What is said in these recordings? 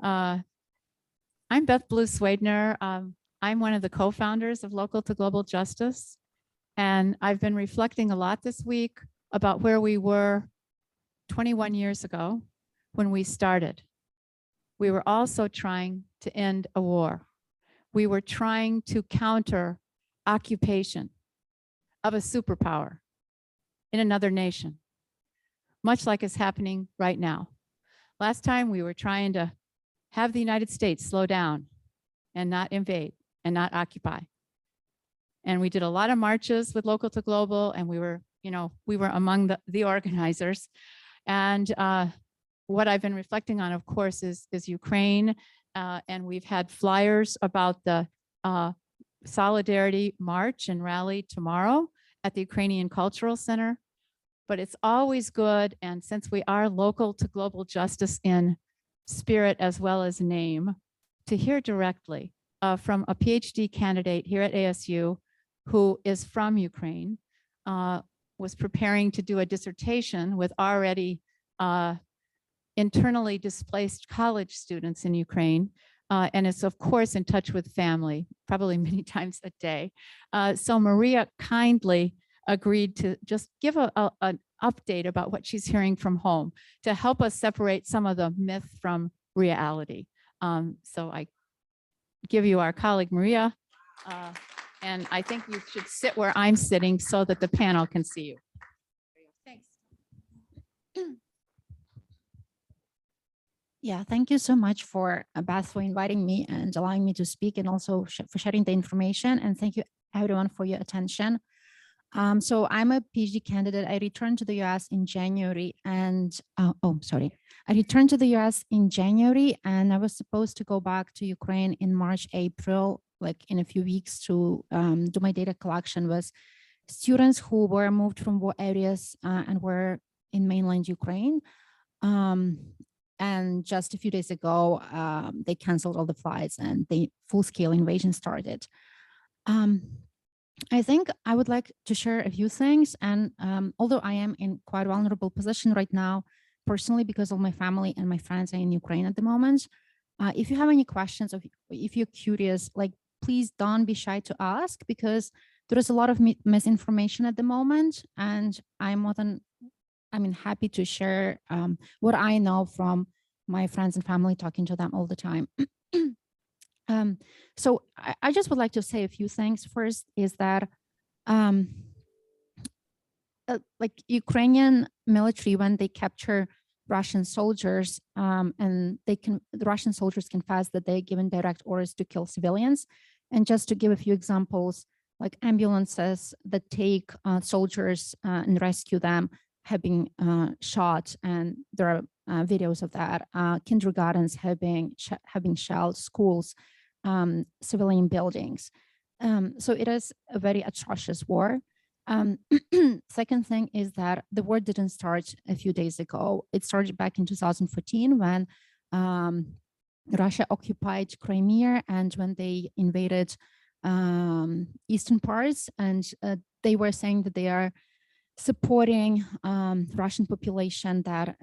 I'm Beth Swadener. I'm one of the co-founders of Local to Global Justice, and I've been reflecting a lot this week about where we were 21 years ago when we started. We were also trying to end a war. We were trying to counter occupation of a superpower in another nation, much like is happening right now. Last time we were trying to have the United States slow down and not invade and not occupy. And we did a lot of marches with Local to Global, and we were among the organizers. And what I've been reflecting on, of course, is Ukraine. And we've had flyers about the Solidarity March and rally tomorrow at the Ukrainian Cultural Center. But it's always good, and since we are Local to Global Justice in spirit as well as name, to hear directly from a PhD candidate here at ASU who is from Ukraine, was preparing to do a dissertation with already internally displaced college students in Ukraine, and is of course in touch with family, probably many times a day. So Maria kindly agreed to just give an update about what she's hearing from home to help us separate some of the myth from reality. So I give you our colleague Maria, and I think you should sit where I'm sitting so that the panel can see you. Thanks. Yeah, thank you so much for Beth for inviting me and allowing me to speak, and also for sharing the information. And thank you everyone for your attention. So I'm a PhD candidate. I returned to the US in January and, I returned to the US in January, and I was supposed to go back to Ukraine in March, April, like in a few weeks, to do my data collection with students who were moved from war areas and were in mainland Ukraine. And just a few days ago, they canceled all the flights and the full-scale invasion started. I think I would like to share a few things. And although I am in quite a vulnerable position right now, personally, because all my family and my friends are in Ukraine at the moment, if you have any questions, or if you're curious, like, please don't be shy to ask, because there is a lot of misinformation at the moment. And I'm happy to share what I know from my friends and family, talking to them all the time. So I just would like to say a few things. First is that like Ukrainian military, when they capture Russian soldiers, and the Russian soldiers confess that they're given direct orders to kill civilians. And just to give a few examples, like ambulances that take soldiers and rescue them have been shot, and there are videos of that. Kindergartens have been shelled, schools, civilian buildings. So it is a very atrocious war. Second thing is that the war didn't start a few days ago. It started back in 2014 when Russia occupied Crimea, and when they invaded eastern parts, and they were saying that they are supporting Russian population that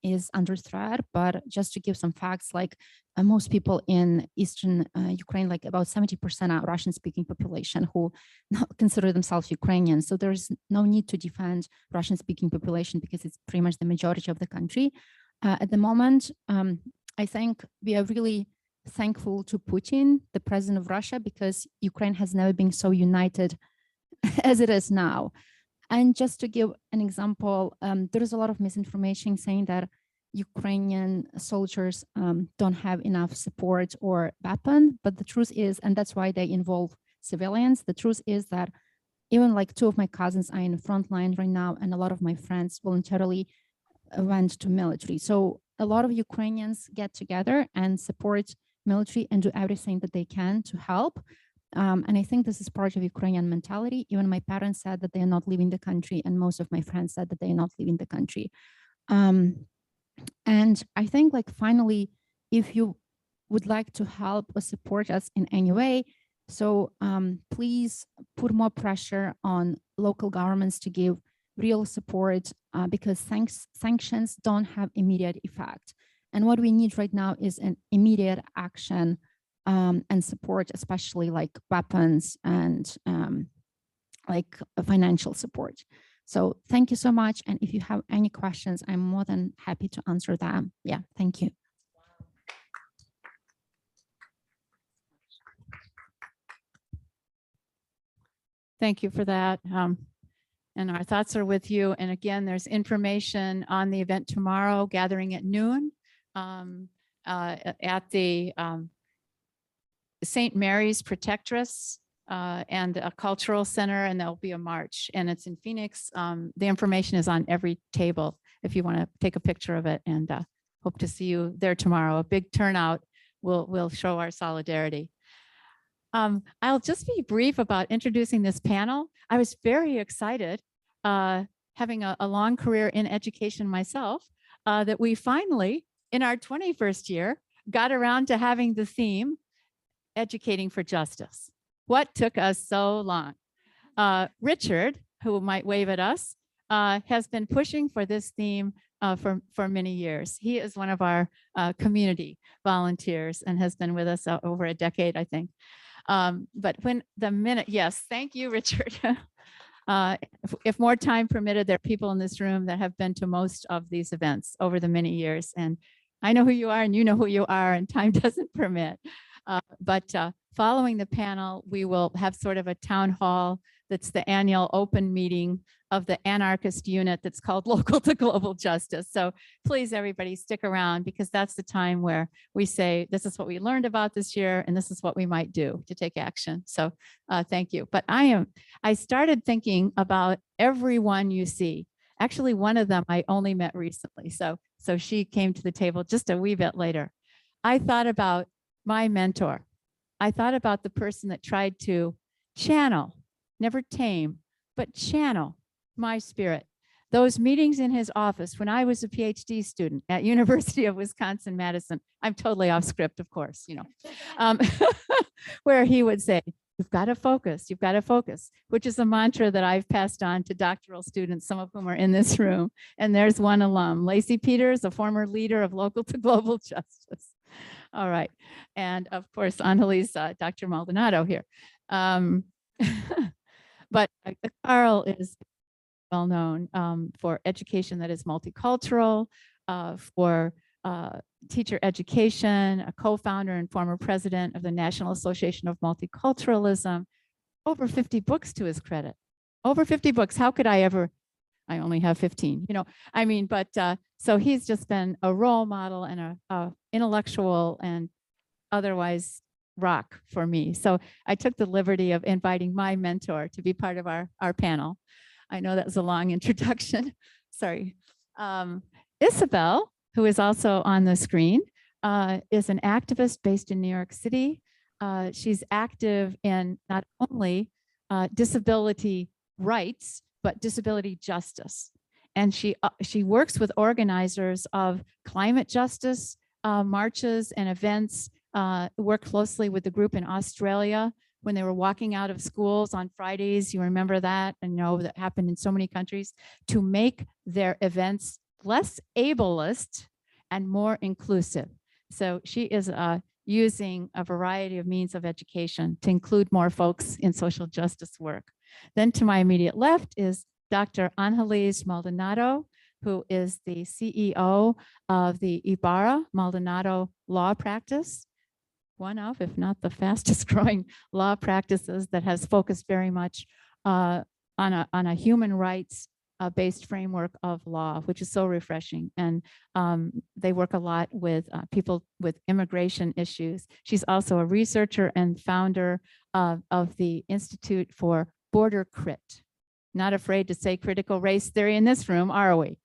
is under threat. But just to give some facts, like most people in eastern Ukraine, like about 70% are Russian-speaking population who consider themselves Ukrainians. So there's no need to defend Russian-speaking population because it's pretty much the majority of the country. At the moment, I think we are really thankful to Putin, the president of Russia, because Ukraine has never been so united as it is now. And just to give an example, there is a lot of misinformation saying that Ukrainian soldiers don't have enough support or weapon, but the truth is, and that's why they involve civilians, the truth is that even like 2 of my cousins are in the front line right now, and a lot of my friends voluntarily went to military. So a lot of Ukrainians get together and support military and do everything that they can to help. And I think this is part of Ukrainian mentality. Even my parents said that they are not leaving the country, and most of my friends said that they are not leaving the country. And I think, like, finally, if you would like to help or support us in any way, so please put more pressure on local governments to give real support, because sanctions don't have immediate effect. And what we need right now is an immediate action and support, especially like weapons and like financial support. So thank you so much. And if you have any questions, I'm more than happy to answer them. Yeah, thank you. Thank you for that. And our thoughts are with you. And again, there's information on the event tomorrow, gathering at noon at the St. Mary's Protectress and a cultural center, and there'll be a march, and it's in Phoenix. The information is on every table if you want to take a picture of it, and hope to see you there tomorrow. A big turnout will show our solidarity. I'll just be brief about introducing this panel. I was very excited, having a long career in education myself, that we finally, in our 21st year, got around to having the theme, Educating for Justice. What took us so long? Richard, who might wave at us, has been pushing for this theme for many years. He is one of our community volunteers and has been with us over a decade, I think. But when the minute, yes, thank you, Richard. If more time permitted, there are people in this room that have been to most of these events over the many years. And I know who you are and you know who you are, and time doesn't permit. But following the panel, we will have sort of a town hall that's the annual open meeting of the anarchist unit that's called Local to Global Justice. So please, everybody, stick around, because that's the time where we say, this is what we learned about this year, and this is what we might do to take action. So thank you. But I started thinking about everyone you see. Actually, one of them I only met recently. So she came to the table just a wee bit later. I thought about my mentor. I thought about the person that tried to channel, never tame, but channel my spirit. Those meetings in his office when I was a PhD student at University of Wisconsin-Madison, I'm totally off script, of course, you know, where he would say, you've got to focus, which is a mantra that I've passed on to doctoral students, some of whom are in this room. And there's one alum, Lacey Peters, a former leader of Local to Global Justice. All right. And of course, Annalise, Dr. Maldonado here. But Carl is well known for education that is multicultural, for teacher education, a co-founder and former president of the National Association of Multiculturalism, over 50 books to his credit. Over 50 books. How could I ever? I only have 15, you know, I mean, but so he's just been a role model and a intellectual and otherwise rock for me. So I took the liberty of inviting my mentor to be part of our panel. I know that was a long introduction. Sorry. Isabel, who is also on the screen, is an activist based in New York City. She's active in not only disability rights, but disability justice. And she works with organizers of climate justice marches and events, worked closely with the group in Australia when they were walking out of schools on Fridays. You remember that, and know that happened in so many countries, to make their events less ableist and more inclusive. So she is using a variety of means of education to include more folks in social justice work. Then to my immediate left is Dr. Angeles Maldonado, who is the CEO of the Ibarra Maldonado Law Practice, one of, if not the fastest growing law practices that has focused very much on a human rights based framework of law, which is so refreshing. And they work a lot with people with immigration issues. She's also a researcher and founder of the Institute for Border Crit. Not afraid to say critical race theory in this room, are we?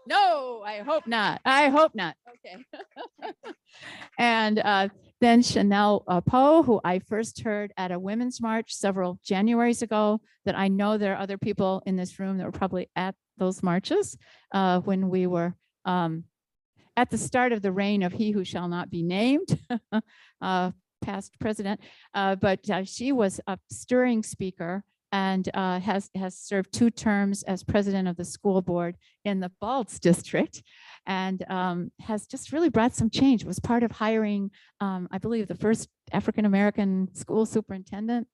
No, I hope not. I hope not. Okay. And then Chanel Powe, who I first heard at a women's march several Januaries ago, that I know there are other people in this room that were probably at those marches when we were at the start of the reign of he who shall not be named, past president. But she was a stirring speaker and has served 2 terms as president of the school board in the Balts district, and has just really brought some change. Was part of hiring, I believe, the first African-American school superintendent,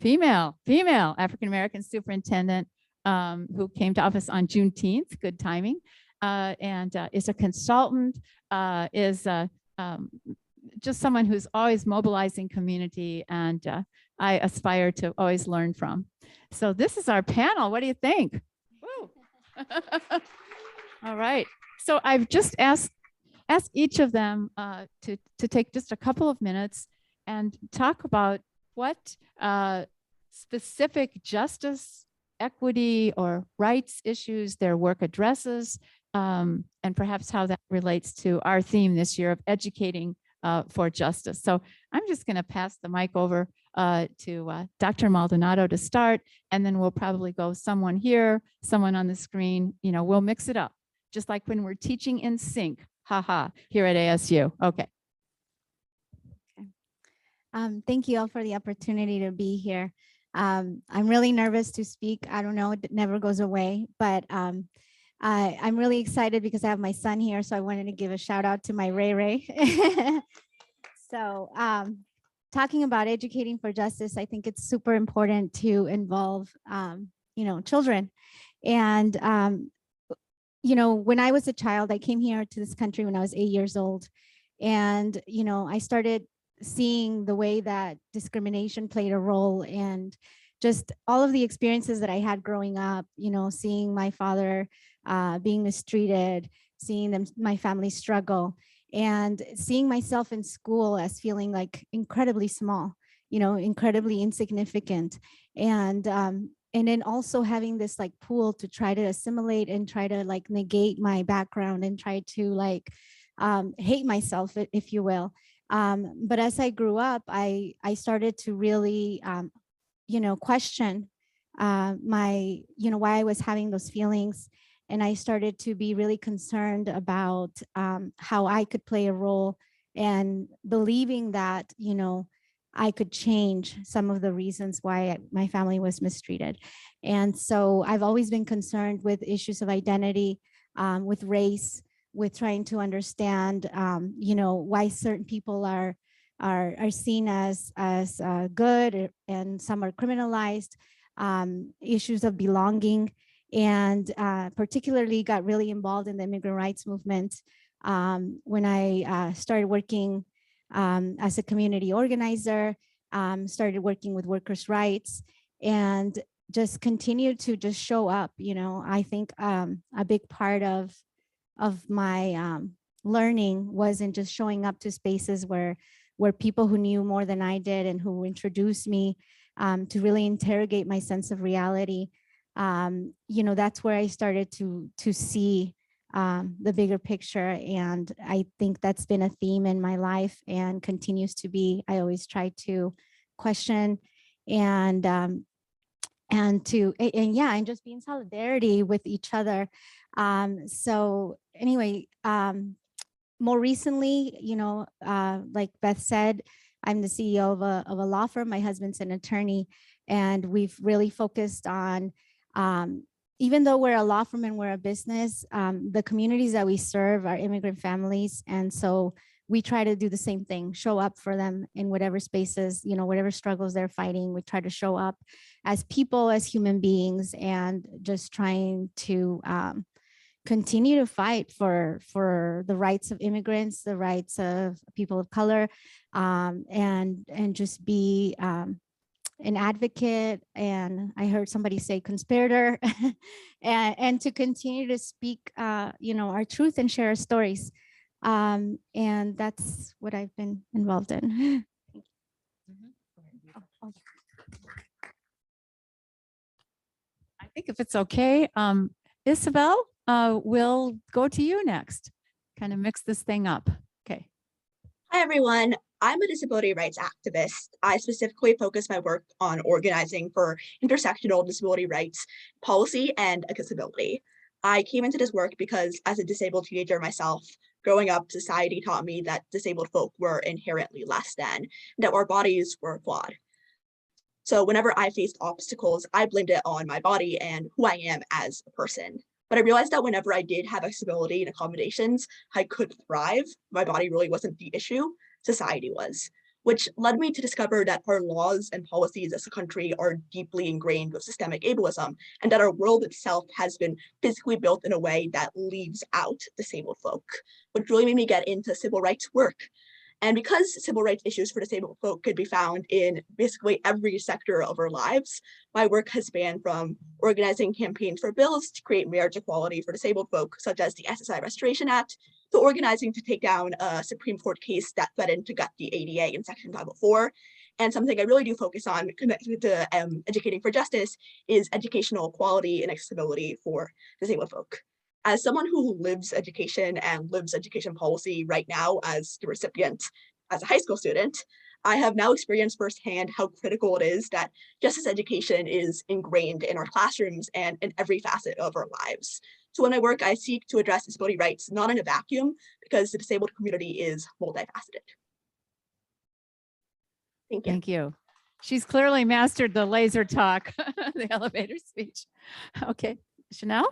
female African-American superintendent, who came to office on Juneteenth, good timing, and is a consultant, is just someone who's always mobilizing community, and I aspire to always learn from. So this is our panel. What do you think? Woo. All right. So I've just asked each of them to take just a couple of minutes and talk about what specific justice, equity, or rights issues their work addresses, and perhaps how that relates to our theme this year of educating for justice. So I'm just going to pass the mic over to Dr. Maldonado to start, and then we'll probably go someone here, someone on the screen. You know, we'll mix it up, just like when we're teaching in sync, haha, here at ASU. Okay. Thank you all for the opportunity to be here. I'm really nervous to speak. I don't know, it never goes away, but I'm really excited because I have my son here. So I wanted to give a shout out to my Ray Ray. So talking about educating for justice, I think it's super important to involve, children. And, when I was a child, I came here to this country when I was 8 years old. And, I started seeing the way that discrimination played a role, and just all of the experiences that I had growing up, seeing my father being mistreated, seeing my family struggle, and seeing myself in school as feeling like incredibly small, incredibly insignificant. And then also having this like pool to try to assimilate and try to like negate my background and try to like hate myself, if you will. But as I grew up, I started to really, question why I was having those feelings. And I started to be really concerned about how I could play a role, and believing that, I could change some of the reasons why my family was mistreated. And so I've always been concerned with issues of identity, with race, with trying to understand, why certain people are seen as good, and some are criminalized, issues of belonging, and particularly got really involved in the immigrant rights movement when I started working as a community organizer, started working with workers' rights, and just continued to just show up. I think a big part of my learning wasn't just showing up to spaces where people who knew more than I did and who introduced me to really interrogate my sense of reality. That's where I started to see the bigger picture. And I think that's been a theme in my life and continues to be. I always try to question and just be in solidarity with each other. So anyway, more recently, like Beth said, I'm the CEO of a law firm. My husband's an attorney, and we've really focused on, even though we're a law firm and we're a business, the communities that we serve are immigrant families. And so we try to do the same thing, show up for them in whatever spaces, whatever struggles they're fighting. We try to show up as people, as human beings, and just trying to continue to fight for the rights of immigrants, the rights of people of color, and just be an advocate. And I heard somebody say conspirator, and to continue to speak, our truth and share our stories. And that's what I've been involved in. I think if it's okay, Isabel, we'll go to you next. Kind of mix this thing up. Okay. Hi, everyone. I'm a disability rights activist. I specifically focus my work on organizing for intersectional disability rights policy and accessibility. I came into this work because as a disabled teenager myself, growing up, society taught me that disabled folk were inherently less than, that our bodies were flawed. So whenever I faced obstacles, I blamed it on my body and who I am as a person. But I realized that whenever I did have accessibility and accommodations, I could thrive. My body really wasn't the issue, society was, which led me to discover that our laws and policies as a country are deeply ingrained with systemic ableism, and that our world itself has been physically built in a way that leaves out disabled folk, which really made me get into civil rights work. And because civil rights issues for disabled folk could be found in basically every sector of our lives, my work has spanned from organizing campaigns for bills to create marriage equality for disabled folk, such as the SSI Restoration Act, to organizing to take down a Supreme Court case that threatened to gut the ADA in Section 504. And something I really do focus on connected to educating for justice is educational equality and accessibility for disabled folk. As someone who lives education and lives education policy right now as the recipient, as a high school student, I have now experienced firsthand how critical it is that justice education is ingrained in our classrooms and in every facet of our lives. So in my work, I seek to address disability rights not in a vacuum, because the disabled community is multifaceted. Thank you. Thank you. She's clearly mastered the laser talk, the elevator speech. Okay, Chanel?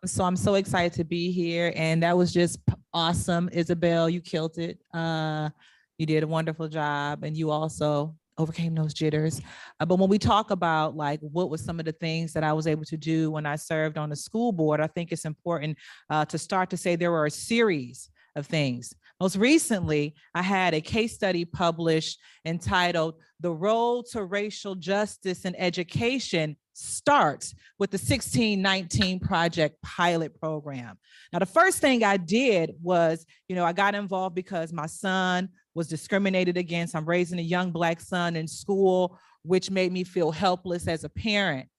So I'm so excited to be here, and that was just awesome. Isabel, you killed it. You did a wonderful job, and you also overcame those jitters. But when we talk about like what was some of the things that I was able to do when I served on the school board, I think it's important to start to say there were a series of things. Most recently, I had a case study published entitled "The Road to Racial Justice in Education Starts with the 1619 Project Pilot Program." Now, the first thing I did was, I got involved because my son was discriminated against. I'm raising a young Black son in school, which made me feel helpless as a parent.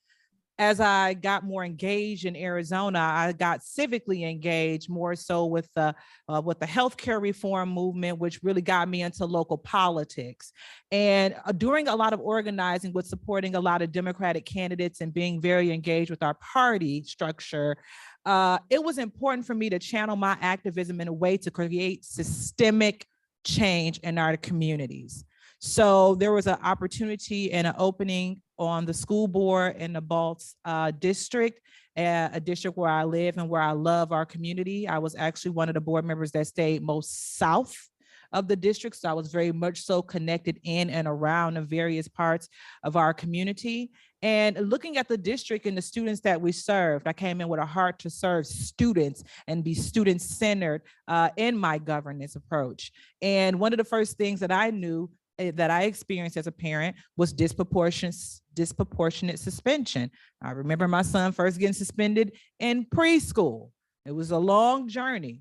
As I got more engaged in Arizona, I got civically engaged more so with the healthcare reform movement, which really got me into local politics. And during a lot of organizing with supporting a lot of Democratic candidates and being very engaged with our party structure, it was important for me to channel my activism in a way to create systemic change in our communities. So there was an opportunity and an opening on the school board in the Balts district, a district where I live and where I love our community. I was actually one of the board members that stayed most south of the district. So I was very much so connected in and around the various parts of our community. And looking at the district and the students that we served, I came in with a heart to serve students and be student-centered in my governance approach. And one of the first things that I knew that I experienced as a parent was disproportionate suspension. I remember my son first getting suspended in preschool. It was a long journey.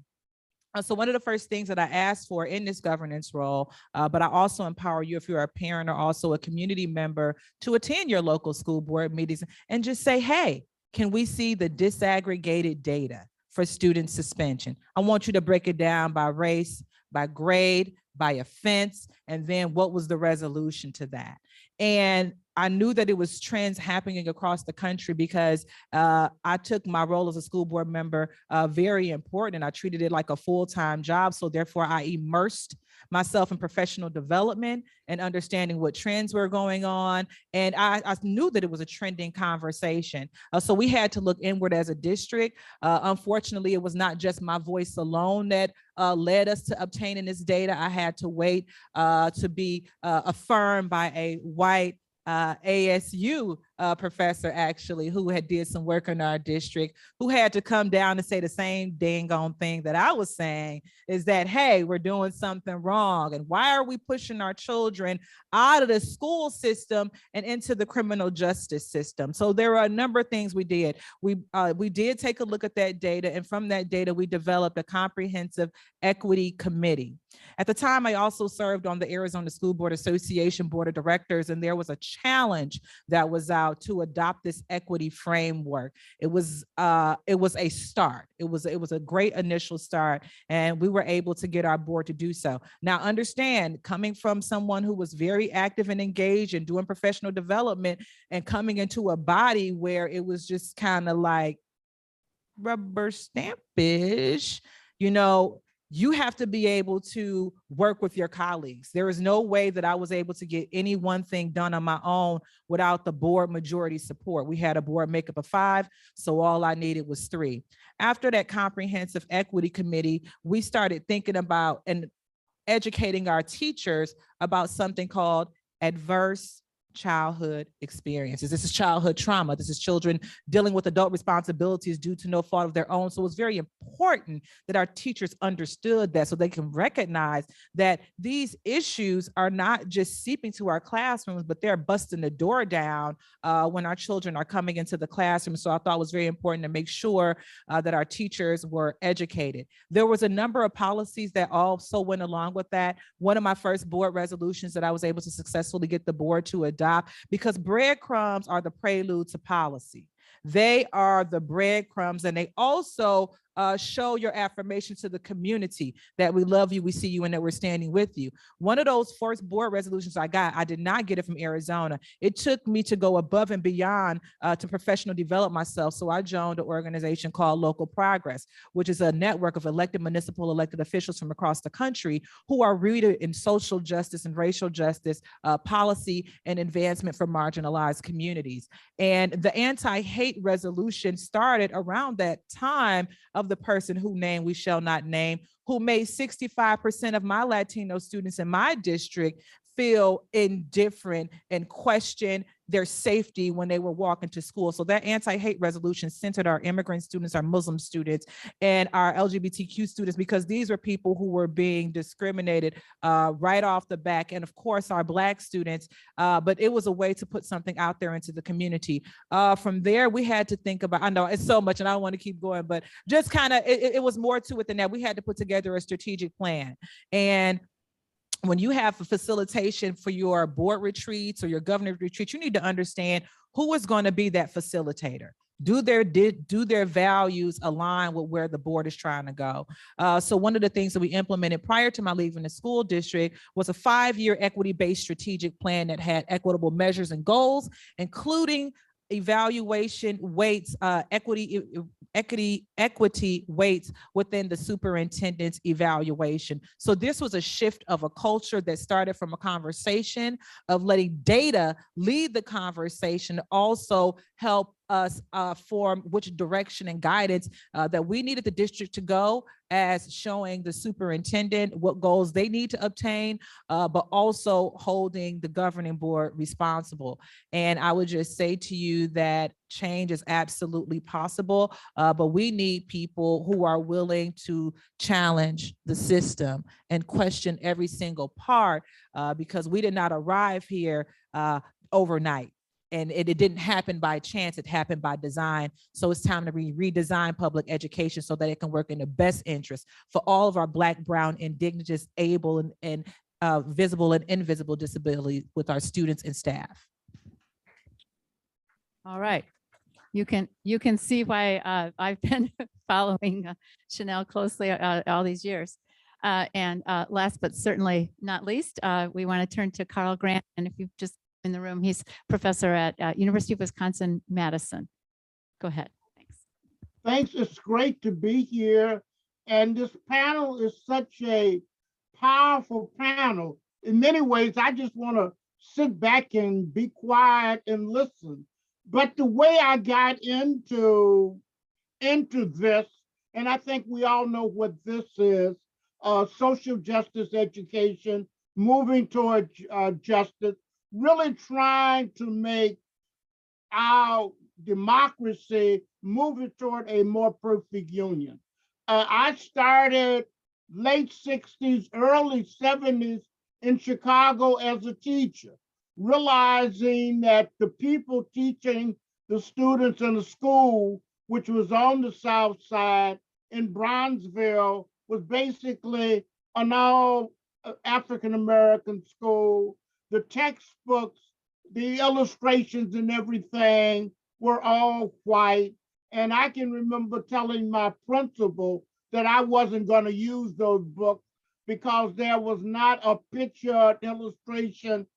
So one of the first things that I asked for in this governance role, but I also empower you if you're a parent or also a community member to attend your local school board meetings and just say, hey, can we see the disaggregated data for student suspension? I want you to break it down by race, by grade, by offense, and then what was the resolution to that? And I knew that it was trends happening across the country because I took my role as a school board member very important, and I treated it like a full-time job. So therefore I immersed myself in professional development and understanding what trends were going on. And I knew that it was a trending conversation. So we had to look inward as a district. Unfortunately, it was not just my voice alone that led us to obtaining this data. I had to wait to be affirmed by a white ASU professor, actually, who had did some work in our district, who had to come down and say the same dang on thing that I was saying, is that, hey, we're doing something wrong. And why are we pushing our children out of the school system and into the criminal justice system? So there are a number of things we did. We did take a look at that data. And from that data, we developed a comprehensive equity committee. At the time, I also served on the Arizona School Board Association Board of Directors, and there was a challenge that was out to adopt this equity framework. It was a start. It was a great initial start, and we were able to get our board to do so. Now, understand, coming from someone who was very active and engaged and doing professional development and coming into a body where it was just kind of like rubber stampish, you have to be able to work with your colleagues. There is no way that I was able to get any one thing done on my own without the board majority support. We had a board makeup of 5, so all I needed was 3. After that comprehensive equity committee, we started thinking about and educating our teachers about something called adverse childhood experiences. This is childhood trauma. This is children dealing with adult responsibilities due to no fault of their own. So it's very important that our teachers understood that, so they can recognize that these issues are not just seeping to our classrooms, but they're busting the door down when our children are coming into the classroom. So I thought it was very important to make sure that our teachers were educated. There was a number of policies that also went along with that. One of my first board resolutions that I was able to successfully get the board to adopt, because breadcrumbs are the prelude to policy. They are the breadcrumbs, and they also show your affirmation to the community that we love you, we see you, and that we're standing with you. One of those first board resolutions I got, I did not get it from Arizona. It took me to go above and beyond to professionally develop myself. So I joined an organization called Local Progress, which is a network of municipal elected officials from across the country who are rooted in social justice and racial justice, policy, and advancement for marginalized communities. And the anti-hate resolution started around that time of the person whose name we shall not name, who made 65% of my Latino students in my district feel indifferent and question their safety when they were walking to school. So that anti-hate resolution centered our immigrant students, our Muslim students, and our LGBTQ students, because these were people who were being discriminated right off the back. And of course, our Black students, but it was a way to put something out there into the community. From there, we had to think about, I know it's so much and I don't want to keep going, but just kind of, it was more to it than that. We had to put together a strategic plan. And when you have a facilitation for your board retreats or your governor's retreat, you need to understand who is going to be that facilitator. Do their values align with where the board is trying to go? So one of the things that we implemented prior to my leaving the school district was a 5-year equity-based strategic plan that had equitable measures and goals, including evaluation weights, equity weights within the superintendent's evaluation. So this was a shift of a culture that started from a conversation of letting data lead the conversation, also help us form which direction and guidance that we needed the district to go, as showing the superintendent what goals they need to obtain, but also holding the governing board responsible. And I would just say to you that change is absolutely possible, but we need people who are willing to challenge the system and question every single part, because we did not arrive here overnight. And it didn't happen by chance, it happened by design. So it's time to redesign public education so that it can work in the best interest for all of our Black, Brown, Indigenous, able, and visible and invisible disabilities with our students and staff. All right. You can see why I've been following Chanel closely all these years. And last but certainly not least, we want to turn to Carl Grant. And if you've just in the room, he's professor at University of Wisconsin-Madison. Go ahead. Thanks. Thanks. It's great to be here. And this panel is such a powerful panel. In many ways, I just want to sit back and be quiet and listen. But the way I got into this, and I think we all know what this is, social justice education, moving toward justice, really trying to make our democracy moving toward a more perfect union. I started late 60s, early 70s in Chicago as a teacher, realizing that the people teaching the students in the school, which was on the South Side in Bronzeville, was basically an all African-American school. The textbooks, the illustrations and everything were all white. And I can remember telling my principal that I wasn't going to use those books because there was not a picture illustration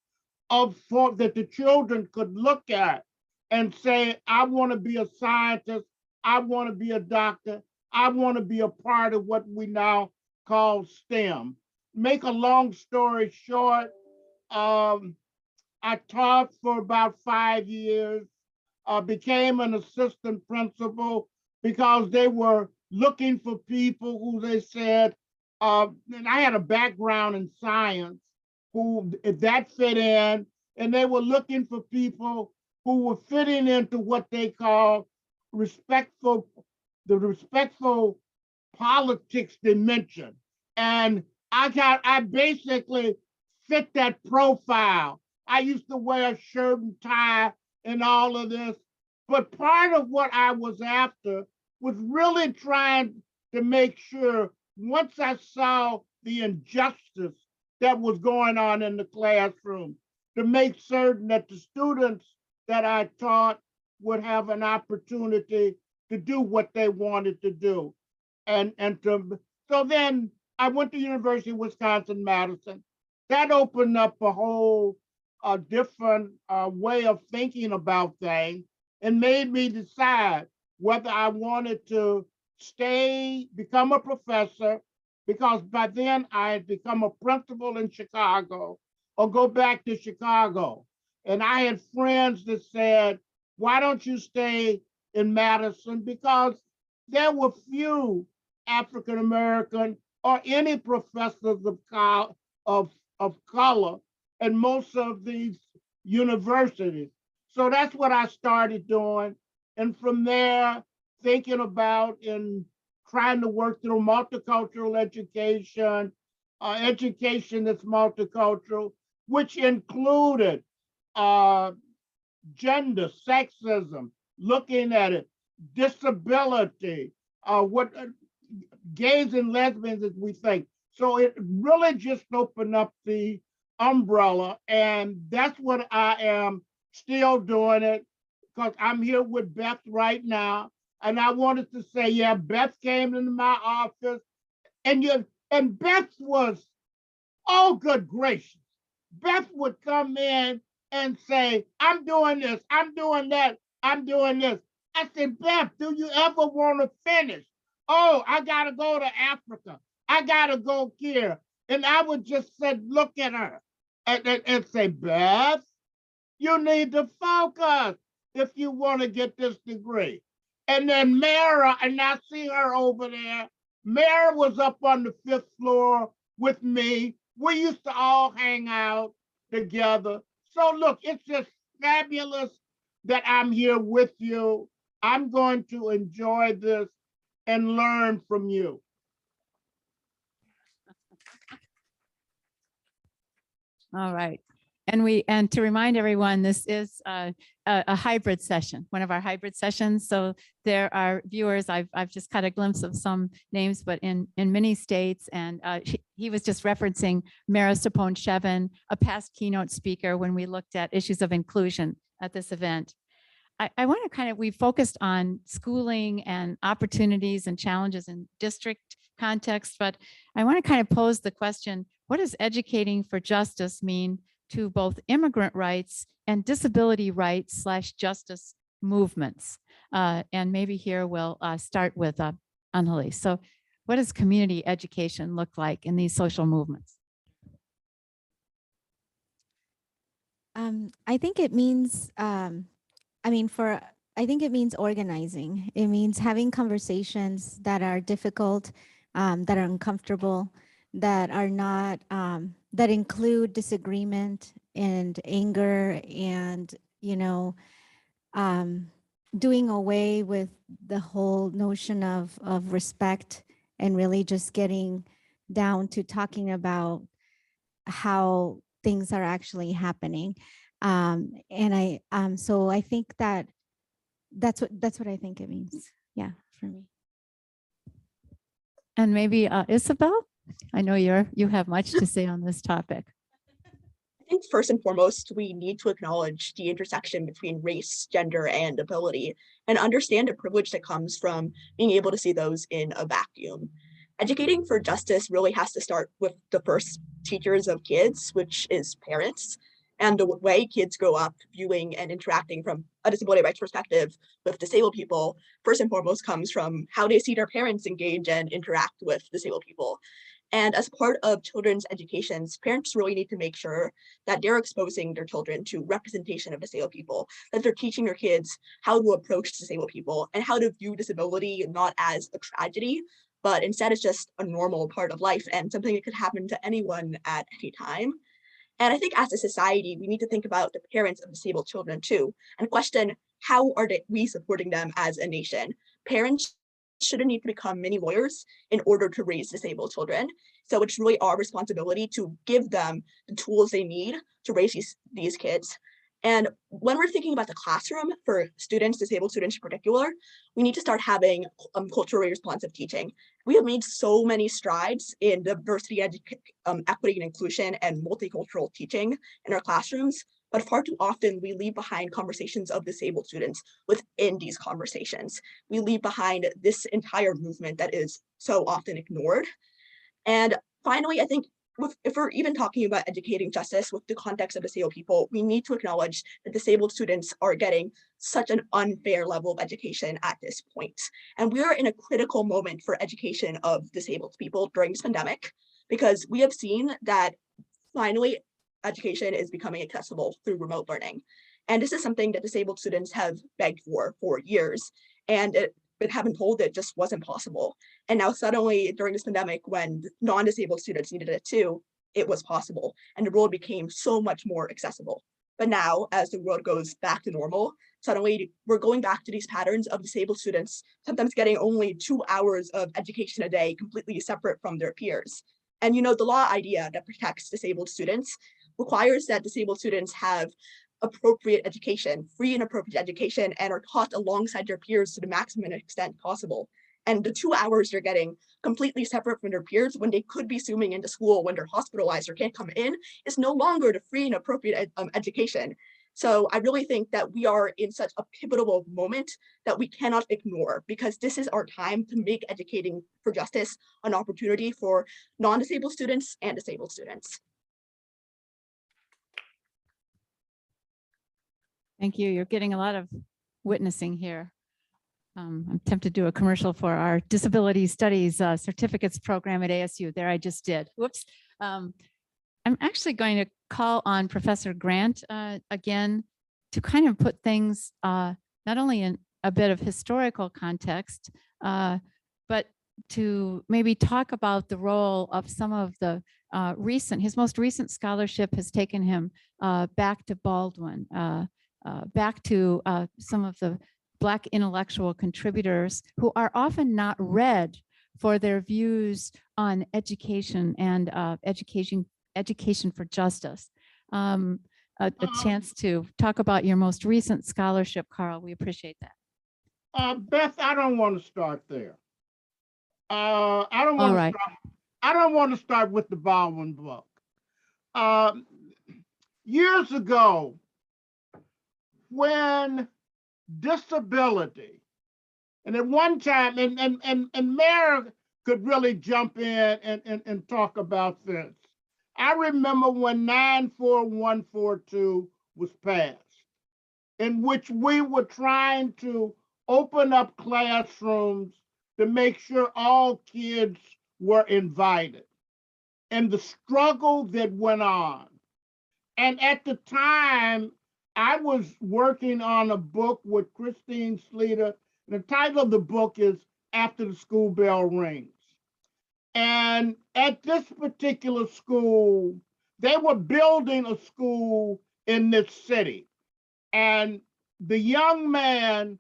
that the children could look at and say, I want to be a scientist, I want to be a doctor, I want to be a part of what we now called STEM. Make a long story short, I taught for about 5 years, became an assistant principal because they were looking for people who they said, and I had a background in science, who that fit in, and they were looking for people who were fitting into what they call the respectful politics dimension. And I basically fit that profile. I used to wear a shirt and tie and all of this. But part of what I was after was really trying to make sure, once I saw the injustice that was going on in the classroom, to make certain that the students that I taught would have an opportunity to do what they wanted to do. So then I went to University of Wisconsin-Madison. That opened up a whole different way of thinking about things and made me decide whether I wanted to become a professor, because by then I had become a principal in Chicago, or go back to Chicago. And I had friends that said, why don't you stay in Madison? Because there were few African-American or any professors of color in most of these universities. So that's what I started doing. And from there, thinking about and trying to work through multicultural education, education that's multicultural, which included gender, sexism, looking at it, disability, what gays and lesbians as we think. So it really just opened up the umbrella, and that's what I am still doing it, because I'm here with Beth right now. And I wanted to say, yeah, Beth came into my office, and Beth was, oh, good gracious. Beth would come in and say, I'm doing this, I'm doing that, I'm doing this. I said, Beth, do you ever want to finish? Oh, I gotta go to Africa. I gotta go here. And I would just say, look at her and say, Beth, you need to focus if you want to get this degree. And then Mara, and I see her over there. Mara was up on the 5th floor with me. We used to all hang out together. So look, it's just fabulous that I'm here with you. I'm going to enjoy this and learn from you. All right. And to remind everyone, this is a hybrid session, one of our hybrid sessions. So there are viewers, I've just caught a glimpse of some names, but in many states, and he was just referencing Mara Sapone-Chevan, a past keynote speaker when we looked at issues of inclusion at this event. I want to we focused on schooling and opportunities and challenges in district context, but I want to pose the question, what does educating for justice mean to both immigrant rights and disability rights / justice movements? And maybe here we'll start with Anjali. So what does community education look like in these social movements? I think it means, I think it means organizing. It means having conversations that are difficult, that are uncomfortable, that are not, that include disagreement and anger and, doing away with the whole notion of respect and really just getting down to talking about how things are actually happening. So I think that's what I think it means. Yeah, for me. And maybe Isabel, I know you have much to say on this topic. I think first and foremost, we need to acknowledge the intersection between race, gender, and ability, and understand the privilege that comes from being able to see those in a vacuum. Educating for justice really has to start with the first teachers of kids, which is parents. And the way kids grow up viewing and interacting from a disability rights perspective with disabled people, first and foremost, comes from how they see their parents engage and interact with disabled people. And as part of children's educations, parents really need to make sure that they're exposing their children to representation of disabled people, that they're teaching their kids how to approach disabled people and how to view disability not as a tragedy, but instead it's just a normal part of life and something that could happen to anyone at any time. And I think as a society, we need to think about the parents of disabled children too, and question how are we supporting them as a nation? Parents shouldn't need to become mini lawyers in order to raise disabled children. So it's really our responsibility to give them the tools they need to raise these kids. And when we're thinking about the classroom for students, disabled students in particular, we need to start having culturally responsive teaching. We have made so many strides in diversity, equity and inclusion and multicultural teaching in our classrooms, but far too often we leave behind conversations of disabled students within these conversations. We leave behind this entire movement that is so often ignored. And finally, I think if we're even talking about educating justice with the context of disabled people, we need to acknowledge that disabled students are getting such an unfair level of education at this point. And we are in a critical moment for education of disabled people during this pandemic, because we have seen that finally education is becoming accessible through remote learning. And this is something that disabled students have begged for years. And but have been told it just wasn't possible. And now suddenly during this pandemic, when non-disabled students needed it too, it was possible. And the world became so much more accessible. But now, as the world goes back to normal, suddenly we're going back to these patterns of disabled students, sometimes getting only 2 hours of education a day, completely separate from their peers. And you know, the law idea that protects disabled students requires that disabled students have appropriate education, free and appropriate education, and are taught alongside their peers to the maximum extent possible. And the 2 hours they're getting completely separate from their peers when they could be zooming into school when they're hospitalized or can't come in is no longer the free and appropriate education. So I really think that we are in such a pivotal moment that we cannot ignore, because this is our time to make educating for justice an opportunity for non-disabled students and disabled students. Thank you. You're getting a lot of witnessing here. I'm tempted to do a commercial for our disability studies certificates program at ASU. There, I just did. Whoops. I'm actually going to call on Professor Grant again to kind of put things not only in a bit of historical context, but to maybe talk about the role of some of the his most recent scholarship has taken him back to Baldwin, back to some of the Black intellectual contributors who are often not read for their views on education and education for justice. A chance to talk about your most recent scholarship, Carl. We appreciate that. Beth, I don't want to start there. I don't All want right. to start. I don't want to start with the Baldwin book. Years ago, when disability, and at one time, and Mayor could really jump in and talk about this. I remember when 94142 was passed, in which we were trying to open up classrooms to make sure all kids were invited, and the struggle that went on. And at the time, I was working on a book with Christine Sleater. The title of the book is After the School Bell Rings. And at this particular school, they were building a school in this city. And the young man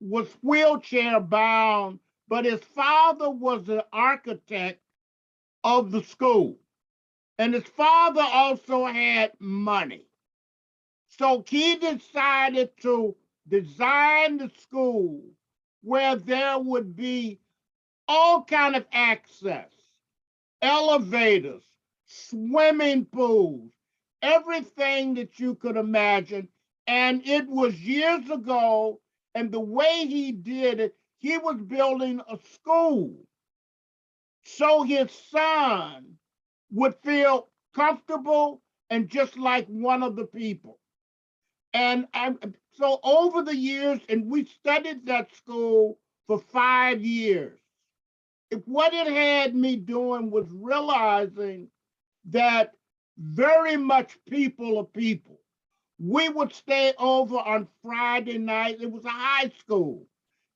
was wheelchair bound, but his father was the architect of the school. And his father also had money. So he decided to design the school where there would be all kind of access, elevators, swimming pools, everything that you could imagine. And it was years ago, and the way he did it, he was building a school so his son would feel comfortable and just like one of the people. And so over the years, and we studied that school for 5 years. what it had me doing was realizing that very much people are people. We would stay over on Friday night. It was a high school,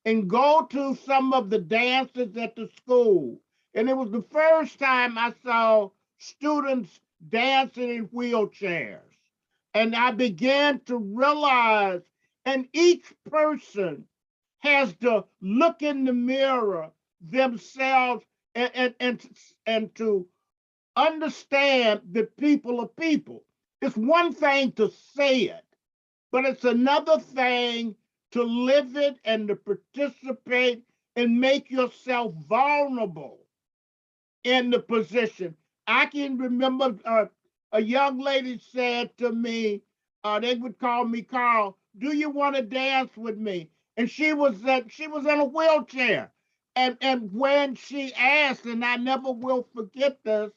and go to some of the dances at the school. And it was the first time I saw students dancing in wheelchairs. And I began to realize, and each person has to look in the mirror themselves and to understand that people are people. It's one thing to say it, but it's another thing to live it and to participate and make yourself vulnerable in the position. I can remember a young lady said to me, they would call me Carl, do you want to dance with me? And she was in a wheelchair. And when she asked, and I never will forget this,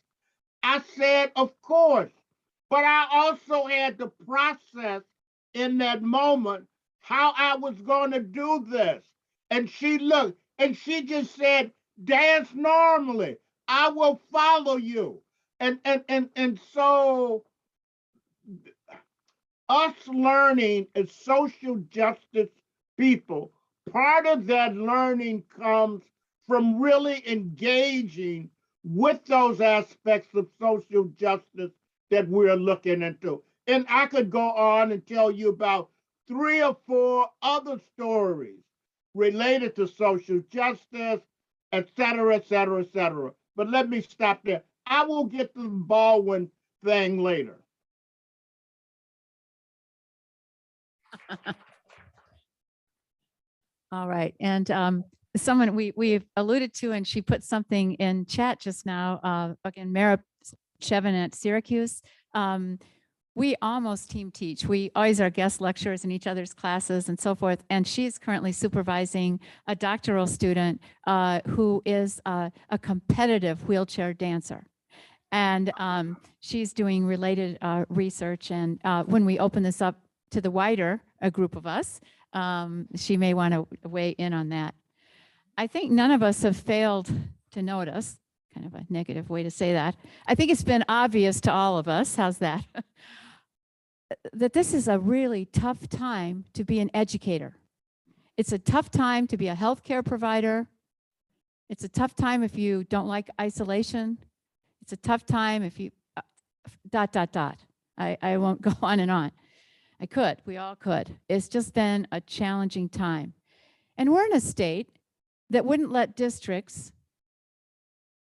I said, of course. But I also had to process in that moment how I was going to do this. And she looked and she just said, dance normally. I will follow you. And so us learning as social justice people, part of that learning comes from really engaging with those aspects of social justice that we're looking into. And I could go on and tell you about 3 or 4 other stories related to social justice, et cetera, et cetera, et cetera. But let me stop there. I will get to the Baldwin thing later. All right. And someone we've alluded to, and she put something in chat just now, again, Mara Chevin at Syracuse. We almost team teach. We always are guest lecturers in each other's classes and so forth. And she's currently supervising a doctoral student who is a competitive wheelchair dancer. And she's doing related research. And when we open this up to the wider group of us, she may want to weigh in on that. I think none of us have failed to notice, kind of a negative way to say that. I think it's been obvious to all of us, how's that? That this is a really tough time to be an educator. It's a tough time to be a healthcare provider. It's a tough time if you don't like isolation. It's a tough time if you, ... I won't go on and on. I could, we all could. It's just been a challenging time. And we're in a state that wouldn't let districts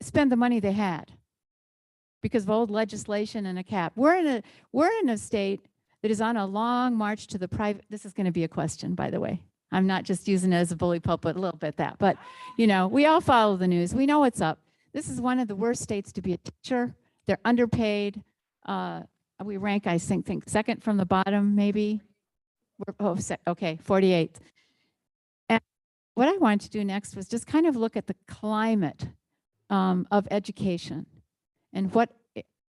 spend the money they had because of old legislation and a cap. We're in a state that is on a long march to the private. This is going to be a question, by the way. I'm not just using it as a bully pulpit, a little bit that, but you know, we all follow the news. We know what's up. This is one of the worst states to be a teacher. They're underpaid. We rank, I think second from the bottom, maybe. Okay, 48th. And what I wanted to do next was just kind of look at the climate of education and what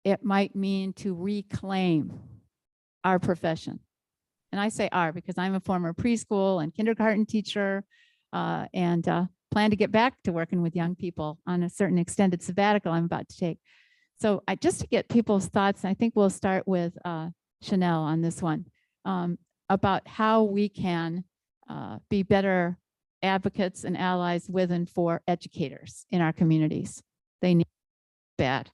it might mean to reclaim our profession. And I say our because I'm a former preschool and kindergarten teacher and plan to get back to working with young people on a certain extended sabbatical I'm about to take. So just to get people's thoughts, I think we'll start with Chanel on this one, about how we can be better advocates and allies with and for educators in our communities. They need bad.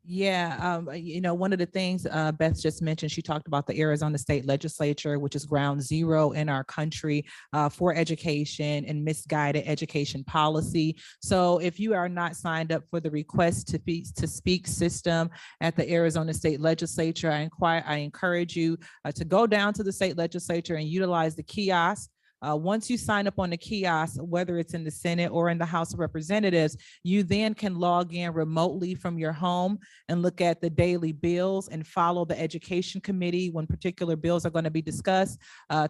Yeah, you know, one of the things Beth just mentioned, she talked about the Arizona State Legislature, which is ground zero in our country for education and misguided education policy. So if you are not signed up for the request to speak system at the Arizona State Legislature, I encourage you to go down to the state legislature and utilize the kiosk. Once you sign up on the kiosk, whether it's in the Senate or in the House of Representatives, you then can log in remotely from your home and look at the daily bills and follow the education committee when particular bills are going to be discussed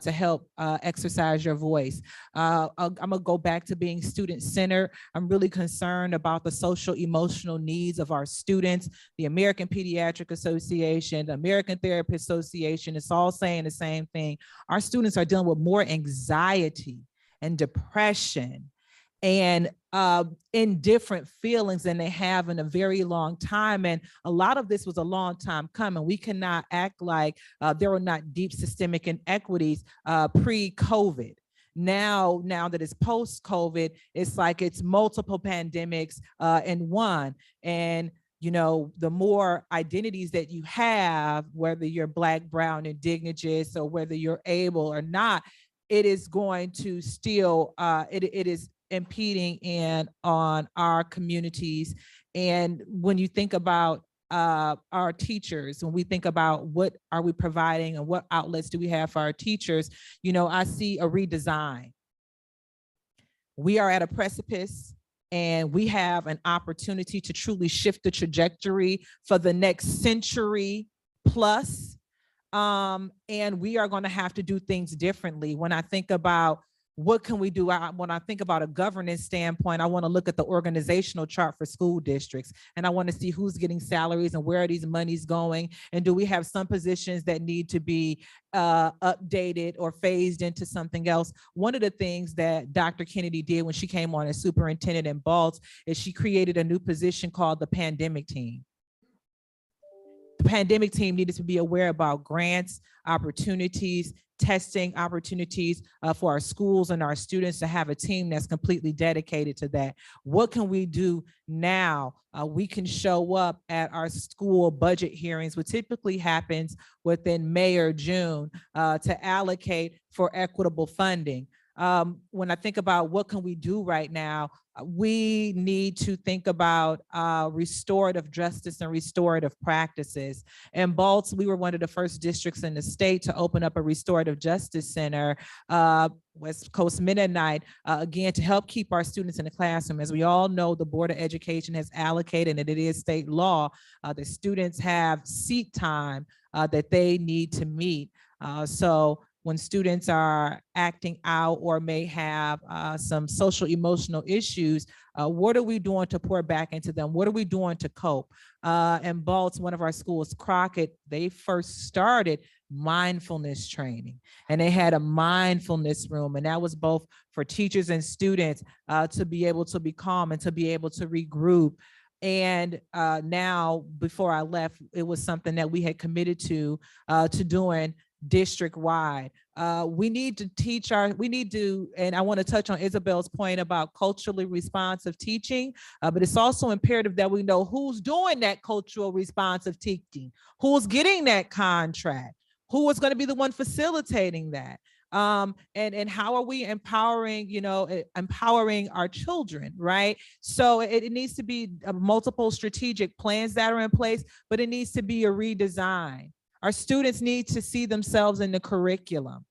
to help exercise your voice. I'm going to go back to being student-centered. I'm really concerned about the social emotional needs of our students. The American Pediatric Association, the American Therapist Association, it's all saying the same thing. Our students are dealing with more anxiety and depression and in different feelings than they have in a very long time. And a lot of this was a long time coming. We cannot act like there were not deep systemic inequities pre-COVID. Now that it's post-COVID, it's like it's multiple pandemics in one. And you know, the more identities that you have, whether you're Black, brown, indigenous, or whether you're able or not, it is going to still, it is impeding on our communities. And when you think about our teachers, when we think about what are we providing and what outlets do we have for our teachers, you know, I see a redesign. We are at a precipice, and we have an opportunity to truly shift the trajectory for the next century plus. And we are going to have to do things differently. When I think about what can we do, when I think about a governance standpoint, I want to look at the organizational chart for school districts, and I want to see who's getting salaries and where are these monies going, and do we have some positions that need to be updated or phased into something else. One of the things that Dr. Kennedy did when she came on as superintendent in Baltimore is she created a new position called the pandemic team. The pandemic team needed to be aware about grants, opportunities, testing opportunities for our schools and our students, to have a team that's completely dedicated to that. What can we do now? We can show up at our school budget hearings, which typically happens within May or June, to allocate for equitable funding. When I think about what can we do right now, we need to think about restorative justice and restorative practices. In Baltimore, we were one of the first districts in the state to open up a restorative justice center, West Coast Mennonite, again, to help keep our students in the classroom. As we all know, the Board of Education has allocated, and it is state law, that students have seat time that they need to meet. So when students are acting out or may have some social emotional issues, what are we doing to pour back into them? What are we doing to cope? In Baltimore, one of our schools, Crockett, they first started mindfulness training, and they had a mindfulness room, and that was both for teachers and students to be able to be calm and to be able to regroup. And now, before I left, it was something that we had committed to doing district-wide. We need to teach and I want to touch on Isabel's point about culturally responsive teaching, but it's also imperative that we know who's doing that cultural responsive teaching, who's getting that contract, who is going to be the one facilitating that. And how are we empowering, empowering our children, right? So it needs to be multiple strategic plans that are in place, but it needs to be a redesign. Our students need to see themselves in the curriculum.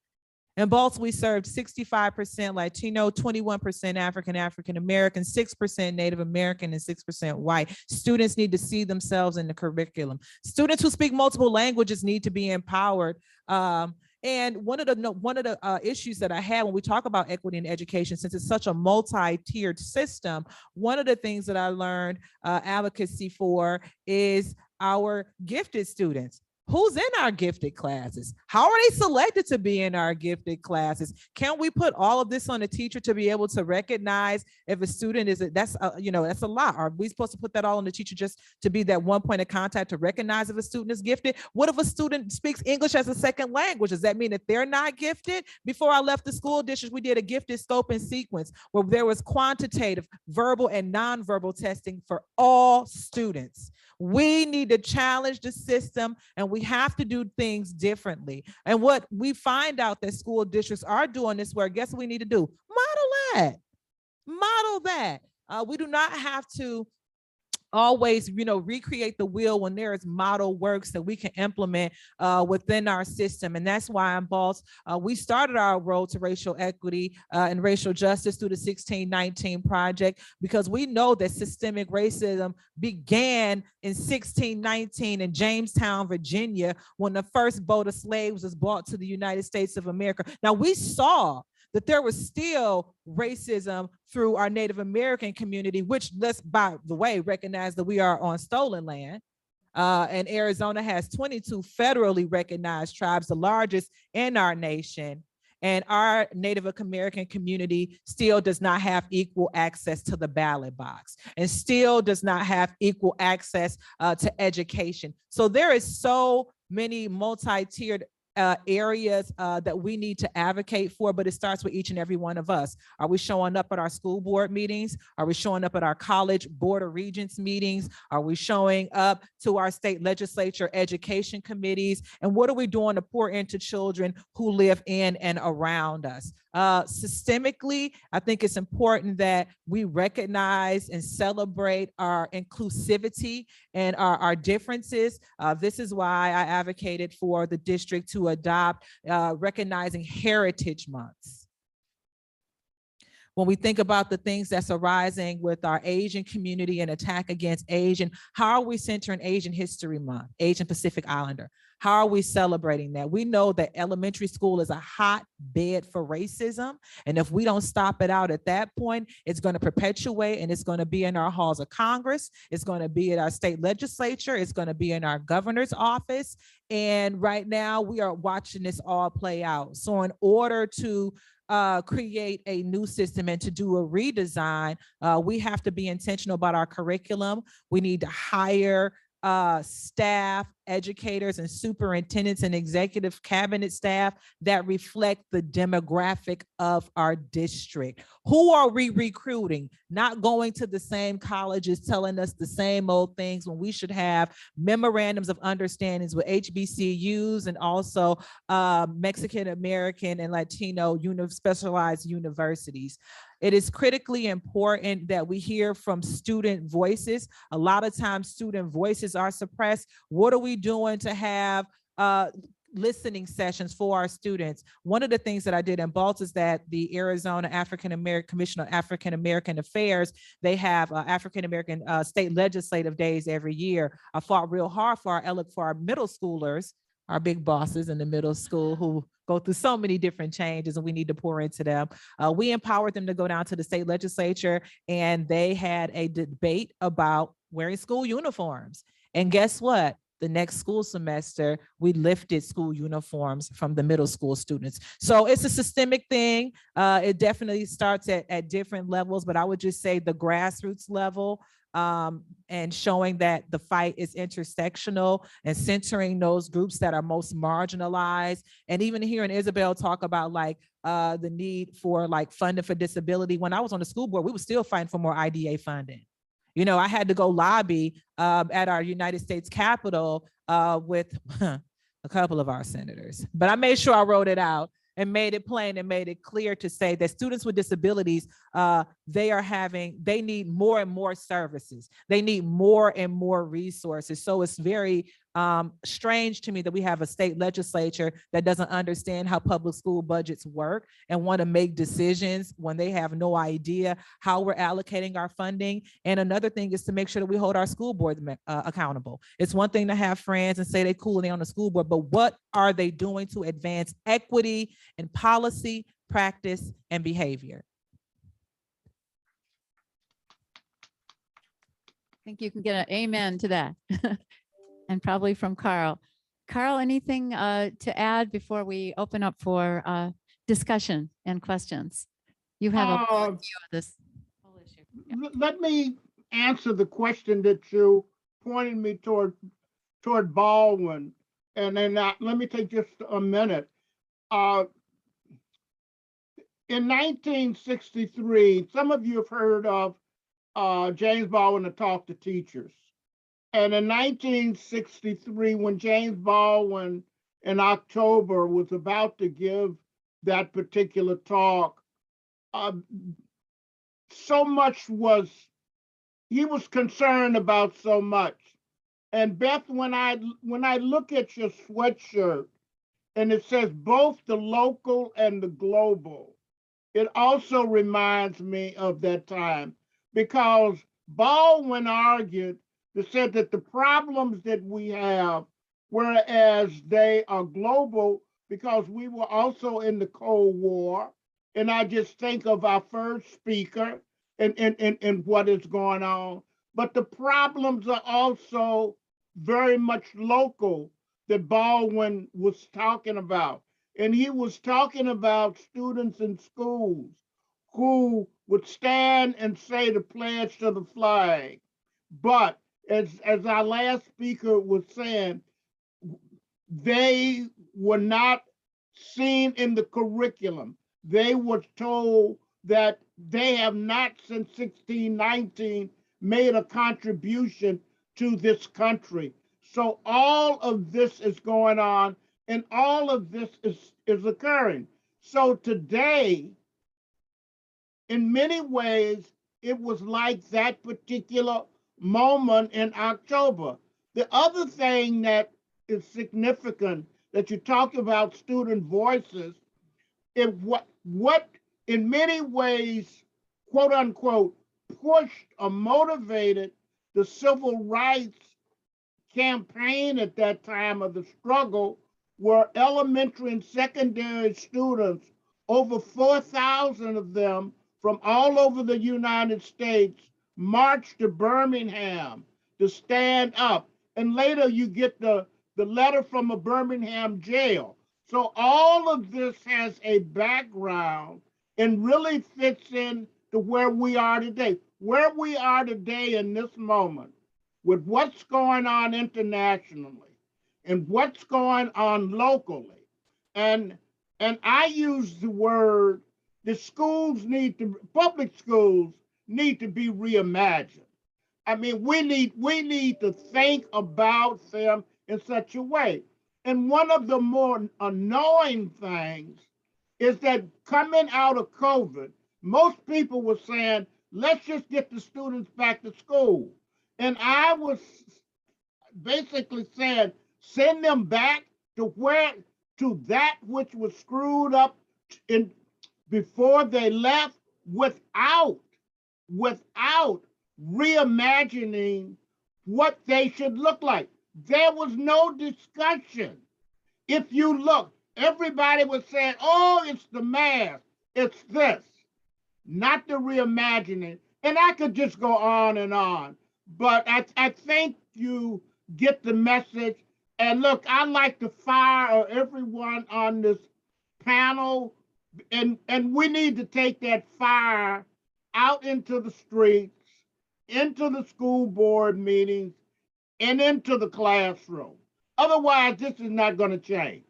In Baltimore, we served 65% Latino, 21% African American, 6% Native American, and 6% white. Students need to see themselves in the curriculum. Students who speak multiple languages need to be empowered. And one of the issues that I had when we talk about equity in education, since it's such a multi-tiered system, one of the things that I learned advocacy for is our gifted students. Who's in our gifted classes? How are they selected to be in our gifted classes? Can we put all of this on a teacher to be able to recognize if a student is, that's a lot. Are we supposed to put that all on the teacher just to be that one point of contact to recognize if a student is gifted? What if a student speaks English as a second language? Does that mean that they're not gifted? Before I left the school district, we did a gifted scope and sequence where there was quantitative, verbal, and nonverbal testing for all students. We need to challenge the system, and we have to do things differently. And what we find out that school districts are doing this work, guess what we need to do? Model that. We do not have to always, recreate the wheel when there is model works that we can implement within our system. And that's why in Baltimore, we started our road to racial equity and racial justice through the 1619 Project, because we know that systemic racism began in 1619 in Jamestown, Virginia, when the first boat of slaves was brought to the United States of America. Now, we saw that there was still racism through our Native American community, which, let's, by the way, recognize that we are on stolen land. And Arizona has 22 federally recognized tribes, the largest in our nation. And our Native American community still does not have equal access to the ballot box and still does not have equal access to education. So there is so many multi-tiered areas that we need to advocate for, but it starts with each and every one of us. Are we showing up at our school board meetings? Are we showing up at our college board of regents meetings? Are we showing up to our state legislature education committees? And what are we doing to pour into children who live in and around us? Systemically, I think it's important that we recognize and celebrate our inclusivity and our differences. This is why I advocated for the district to adopt recognizing Heritage Months. When we think about the things that's arising with our Asian community and attack against Asian, how are we centering Asian History Month, Asian Pacific Islander? How are we celebrating that? We know that elementary school is a hotbed for racism. And if we don't stop it out at that point, it's going to perpetuate, and it's going to be in our halls of Congress. It's going to be at our state legislature. It's going to be in our governor's office. And right now we are watching this all play out. So in order to create a new system and to do a redesign, we have to be intentional about our curriculum. We need to hire staff, educators, and superintendents and executive cabinet staff that reflect the demographic of our district. Who are we recruiting? Not going to the same colleges telling us the same old things when we should have memorandums of understandings with HBCUs and also Mexican American and Latino specialized universities. It is critically important that we hear from student voices. A lot of times student voices are suppressed. What are we doing to have listening sessions for our students? One of the things that I did in Baltimore is that the Arizona Commission on African American Affairs, they have African American state legislative days every year. I fought real hard for our middle schoolers, our big bosses in the middle school who go through so many different changes, and we need to pour into them. We empowered them to go down to the state legislature, and they had a debate about wearing school uniforms. And guess what? The next school semester, we lifted school uniforms from the middle school students. So it's a systemic thing. It definitely starts at different levels, but I would just say the grassroots level, and showing that the fight is intersectional and centering those groups that are most marginalized. And even hearing Isabel talk about the need for funding for disability. When I was on the school board, we were still fighting for more IDA funding. You know, I had to go lobby at our United States Capitol with a couple of our senators, but I made sure I wrote it out and made it plain and made it clear to say that students with disabilities, they need more and more services. They need more and more resources. So it's very strange to me that we have a state legislature that doesn't understand how public school budgets work and want to make decisions when they have no idea how we're allocating our funding. And another thing is to make sure that we hold our school board accountable. It's one thing to have friends and say they're cool and they're on the school board, but what are they doing to advance equity in policy, practice, and behavior? I think you can get an amen to that. And probably from Carl. Carl, anything to add before we open up for discussion and questions? You have a view of this whole issue. Yeah. Let me answer the question that you pointed me toward Baldwin. And then let me take just a minute. In 1963, some of you have heard of James Baldwin, to Talk to Teachers. And in 1963, when James Baldwin in October was about to give that particular talk, he was concerned about so much. And Beth, when I look at your sweatshirt and it says both the local and the global, it also reminds me of that time, because Baldwin argued that said that the problems that we have, whereas they are global, because we were also in the Cold War, and I just think of our first speaker and what is going on, but the problems are also very much local that Baldwin was talking about. and he was talking about students in schools who would stand and say the pledge to the flag. But as our last speaker was saying, they were not seen in the curriculum. They were told that they have not since 1619 made a contribution to this country. So all of this is going on and all of this is occurring. So today, in many ways, it was like that particular moment in October. The other thing that is significant that you talk about student voices, is what in many ways, quote unquote, pushed or motivated the civil rights campaign at that time of the struggle were elementary and secondary students, over 4,000 of them from all over the United States, marched to Birmingham to stand up. And later you get the letter from a Birmingham jail. So all of this has a background and really fits in to where we are today. Where we are today in this moment, with what's going on internationally and what's going on locally. And I use the word, public schools need to be reimagined. I mean, we need to think about them in such a way. And one of the more annoying things is that coming out of COVID, most people were saying, let's just get the students back to school. And I was basically saying, send them back to that which was screwed up in before they left, without reimagining what they should look like. There was no discussion. If you look, everybody was saying, oh, it's the mask, it's this, not the reimagining. And I could just go on and on, but I think you get the message. And look, I'd like to fire everyone on this panel, and we need to take that fire out into the streets, into the school board meetings, and into the classroom. Otherwise, this is not going to change.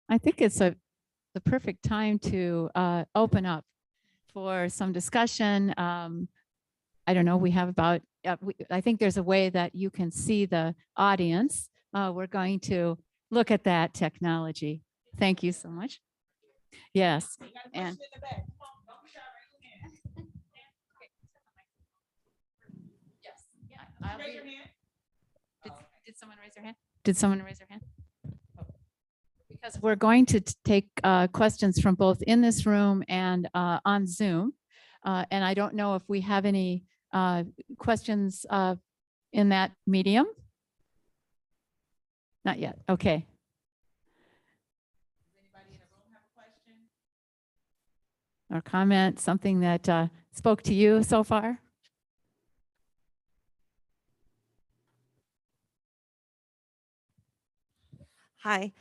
I think it's the perfect time to open up for some discussion. I don't know, we have about, I think there's a way that you can see the audience. We're going to look at that technology. Thank you so much. Yes. And yes, did someone raise their hand? Did someone raise their hand? Because we're going to take questions from both in this room and on Zoom. And I don't know if we have any questions in that medium. Not yet. Okay. Does anybody in the room have a question? Or comment, something that spoke to you so far? Hi.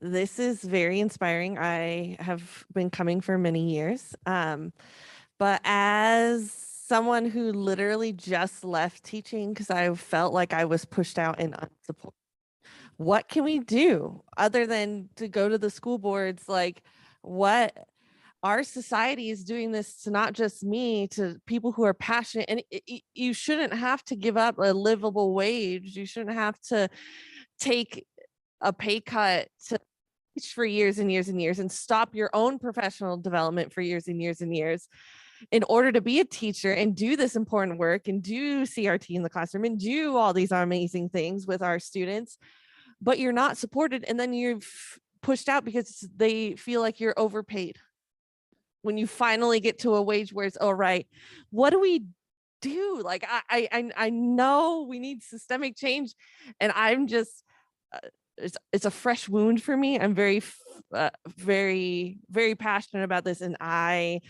This is very inspiring. I have been coming for many years. But as someone who literally just left teaching because I felt like I was pushed out and unsupported, what can we do other than to go to the school boards? Like, what our society is doing this to not just me, to people who are passionate. And you shouldn't have to give up a livable wage. You shouldn't have to take a pay cut to teach for years and years and years and stop your own professional development for years and years and years in order to be a teacher and do this important work and do CRT in the classroom and do all these amazing things with our students, but you're not supported. And then you're pushed out because they feel like you're overpaid. When you finally get to a wage where it's all right, what do we do? Like, I know we need systemic change, and I'm just, it's a fresh wound for me. I'm very, very passionate about this. And I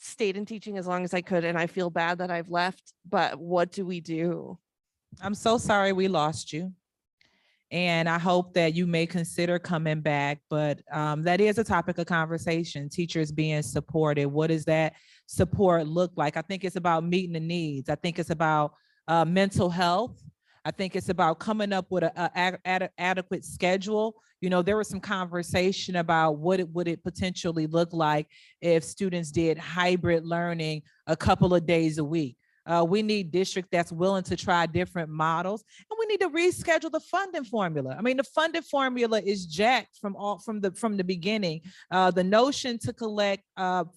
stayed in teaching as long as I could, and I feel bad that I've left, but what do we do? I'm so sorry we lost you. And I hope that you may consider coming back, but that is a topic of conversation, teachers being supported. What does that support look like? I think it's about meeting the needs. I think it's about mental health. I think it's about coming up with an adequate schedule. You know, there was some conversation about what it would it potentially look like if students did hybrid learning a couple of days a week. We need district that's willing to try different models, and we need to reschedule the funding formula. I mean, the funding formula is jacked from the beginning. The notion to collect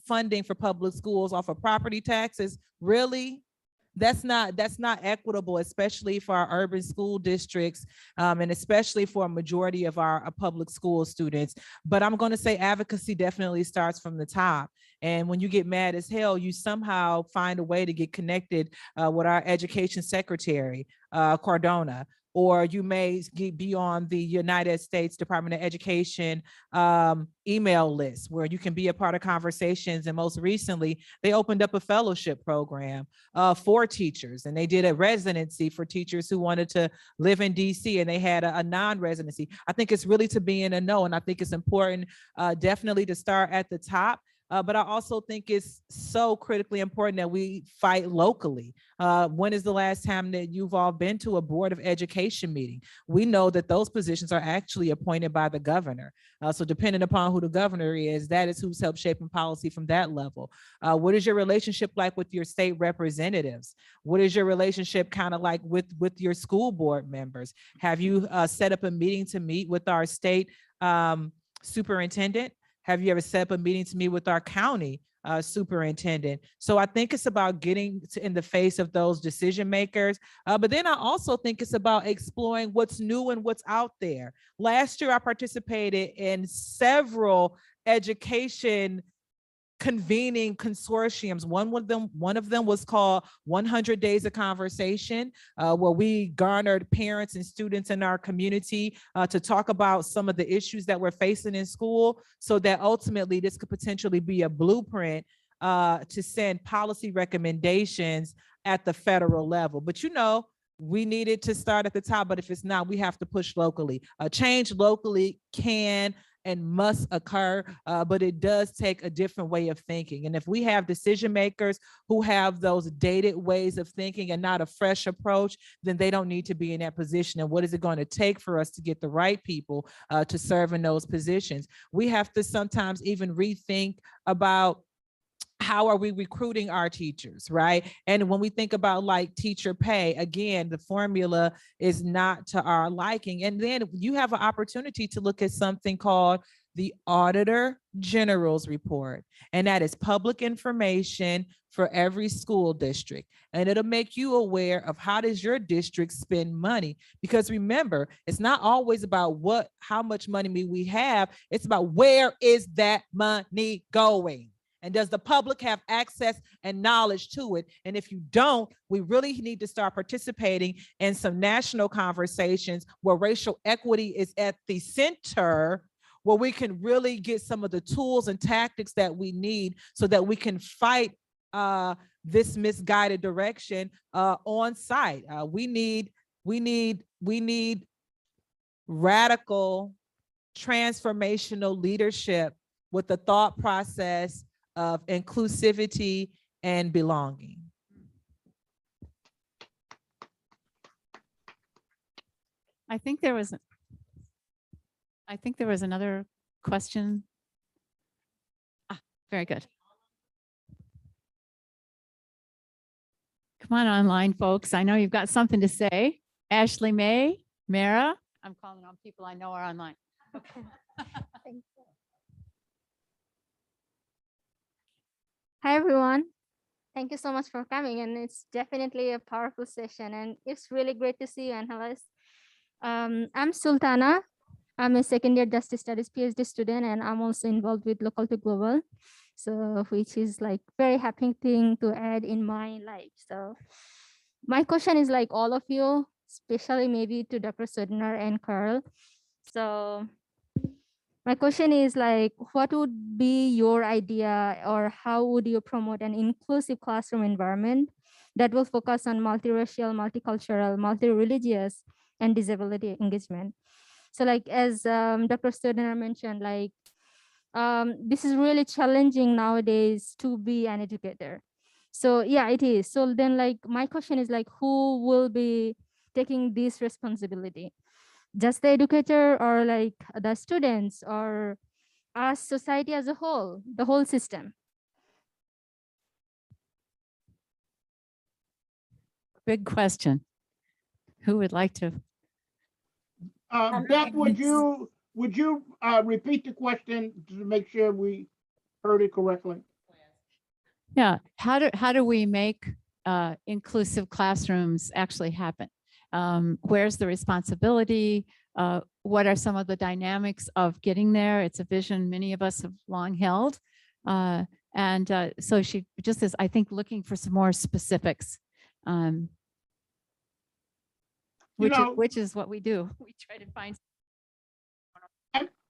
funding for public schools off of property taxes, really, that's not equitable, especially for our urban school districts, and especially for a majority of our public school students. But I'm going to say advocacy definitely starts from the top. And when you get mad as hell, you somehow find a way to get connected with our education secretary, Cardona, or you may be on the United States Department of Education email list where you can be a part of conversations. And most recently, they opened up a fellowship program for teachers, and they did a residency for teachers who wanted to live in DC, and they had a non-residency. I think it's really to be in a know, and I think it's important definitely to start at the top. But I also think it's so critically important that we fight locally. When is the last time that you've all been to a Board of Education meeting? We know that those positions are actually appointed by the governor. So depending upon who the governor is, that is who's helped shaping policy from that level. What is your relationship like with your state representatives? What is your relationship kind of like with your school board members? Have you set up a meeting to meet with our state superintendent? Have you ever set up a meeting to meet with our county superintendent? So I think it's about getting in the face of those decision makers. But then I also think it's about exploring what's new and what's out there. Last year, I participated in several education convening consortiums. One of them was called 100 Days of Conversation, where we garnered parents and students in our community to talk about some of the issues that we're facing in school, so that ultimately this could potentially be a blueprint to send policy recommendations at the federal level. But you know, we needed to start at the top, but if it's not, we have to push locally. Change locally can and must occur, but it does take a different way of thinking. And if we have decision makers who have those dated ways of thinking and not a fresh approach, then they don't need to be in that position. And what is it going to take for us to get the right people to serve in those positions? We have to sometimes even rethink about how are we recruiting our teachers, right? And when we think about like teacher pay, again, the formula is not to our liking. And then you have an opportunity to look at something called the Auditor General's report. And that is public information for every school district. And it'll make you aware of how does your district spend money? Because remember, it's not always about how much money we have. It's about where is that money going? And does the public have access and knowledge to it? And if you don't, we really need to start participating in some national conversations where racial equity is at the center, where we can really get some of the tools and tactics that we need so that we can fight this misguided direction on site. We need radical transformational leadership with the thought process of inclusivity and belonging. I think there was another question. Very good. Come on online, folks. I know you've got something to say. Ashley May, Mara. I'm calling on people I know are online. Hi, everyone. Thank you so much for coming. And it's definitely a powerful session. And it's really great to see you, Angeles. I'm Sultana. I'm a second year Justice Studies PhD student, and I'm also involved with Local to Global. So which is like very happy thing to add in my life. So my question is like all of you, especially maybe to Dr. Swadener and Carl. So my question is like, what would be your idea, or how would you promote an inclusive classroom environment that will focus on multiracial, multicultural, multi-religious, and disability engagement? So like, as Dr. Swadener mentioned, like, this is really challenging nowadays to be an educator. So yeah, it is. So then like, my question is like, who will be taking this responsibility? Just the educator, or like the students, or us, society as a whole, the whole system? Big question. Who would like to? Beth, would you repeat the question to make sure we heard it correctly? Yeah, how do we make inclusive classrooms actually happen? Where's the responsibility? What are some of the dynamics of getting there? It's a vision many of us have long held. So she just is, I think, looking for some more specifics, which is what we do. We try to find.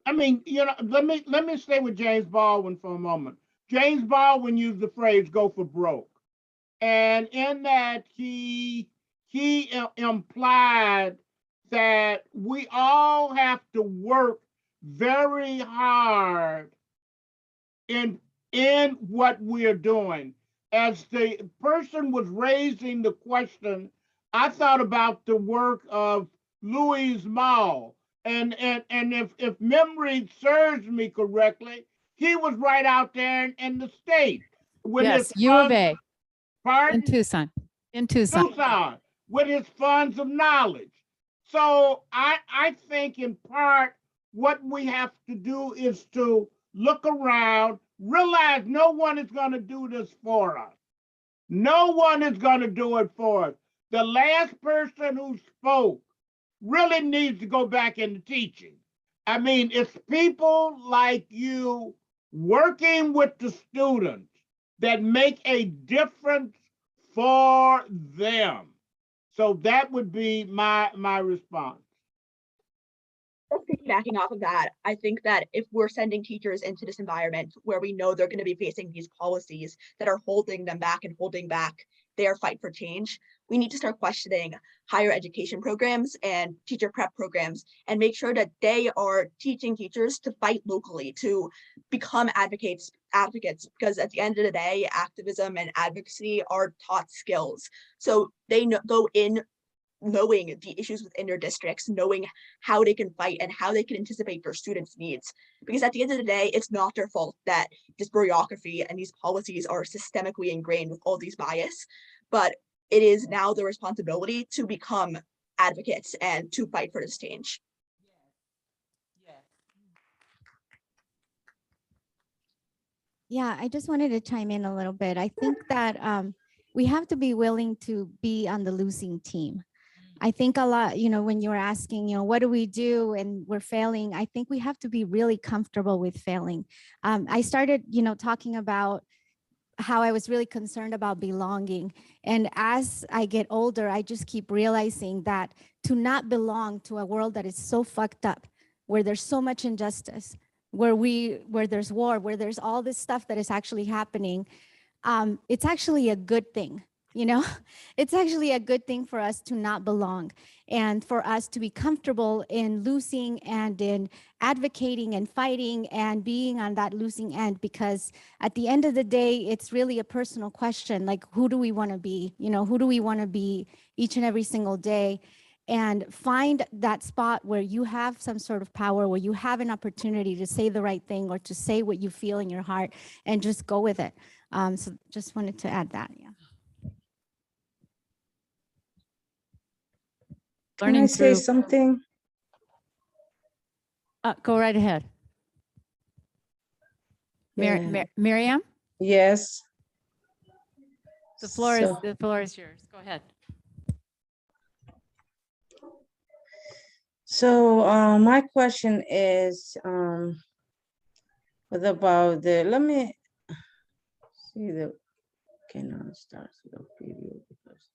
I mean, let me stay with James Baldwin for a moment. James Baldwin used the phrase "go for broke," and in that he implied that we all have to work very hard in what we're doing. As the person was raising the question, I thought about the work of Louis Malle. And if memory serves me correctly, he was right out there in the state. Yes, U of A. Pardon? In Tucson. With his funds of knowledge. So I think in part what we have to do is to look around, realize no one is going to do this for us. No one is going to do it for us. The last person who spoke really needs to go back into teaching. I mean, it's people like you working with the students that make a difference for them. So that would be my response. Just piggybacking off of that, I think that if we're sending teachers into this environment where we know they're going to be facing these policies that are holding them back and holding back their fight for change, we need to start questioning higher education programs and teacher prep programs and make sure that they are teaching teachers to fight locally, to become advocates, because at the end of the day, activism and advocacy are taught skills. So they go in knowing the issues within their districts, knowing how they can fight and how they can anticipate their students' needs. Because at the end of the day, it's not their fault that this bureaucracy and these policies are systemically ingrained with all these bias, but it is now their responsibility to become advocates and to fight for this change. Yeah, I just wanted to chime in a little bit. I think that we have to be willing to be on the losing team. I think a lot, when you were asking, what do we do and we're failing, I think we have to be really comfortable with failing. I started, talking about how I was really concerned about belonging. And as I get older, I just keep realizing that to not belong to a world that is so fucked up, where there's so much injustice, where there's war, where there's all this stuff that is actually happening, it's actually a good thing. It's actually a good thing for us to not belong and for us to be comfortable in losing and in advocating and fighting and being on that losing end, because at the end of the day, it's really a personal question. Like, who do we want to be? Who do we want to be each and every single day? And find that spot where you have some sort of power, where you have an opportunity to say the right thing or to say what you feel in your heart and just go with it. So just wanted to add that. Yeah. Can I say something? Go right ahead. Miriam? Yes. The floor is yours. Go ahead. So my question is, what about let me see cannot start the video because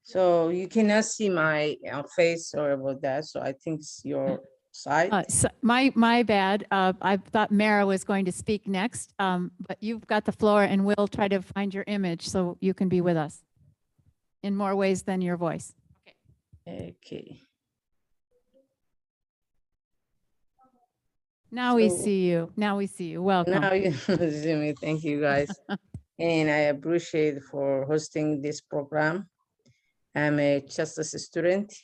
so you cannot see my face or about that. So I think it's your side. So my bad. I thought Mara was going to speak next, but you've got the floor and we'll try to find your image so you can be with us in more ways than your voice. Okay. Now we So- see you. Now we see you. Welcome. Now you see me. Thank you, guys. And I appreciate for hosting this program. I'm a justice student,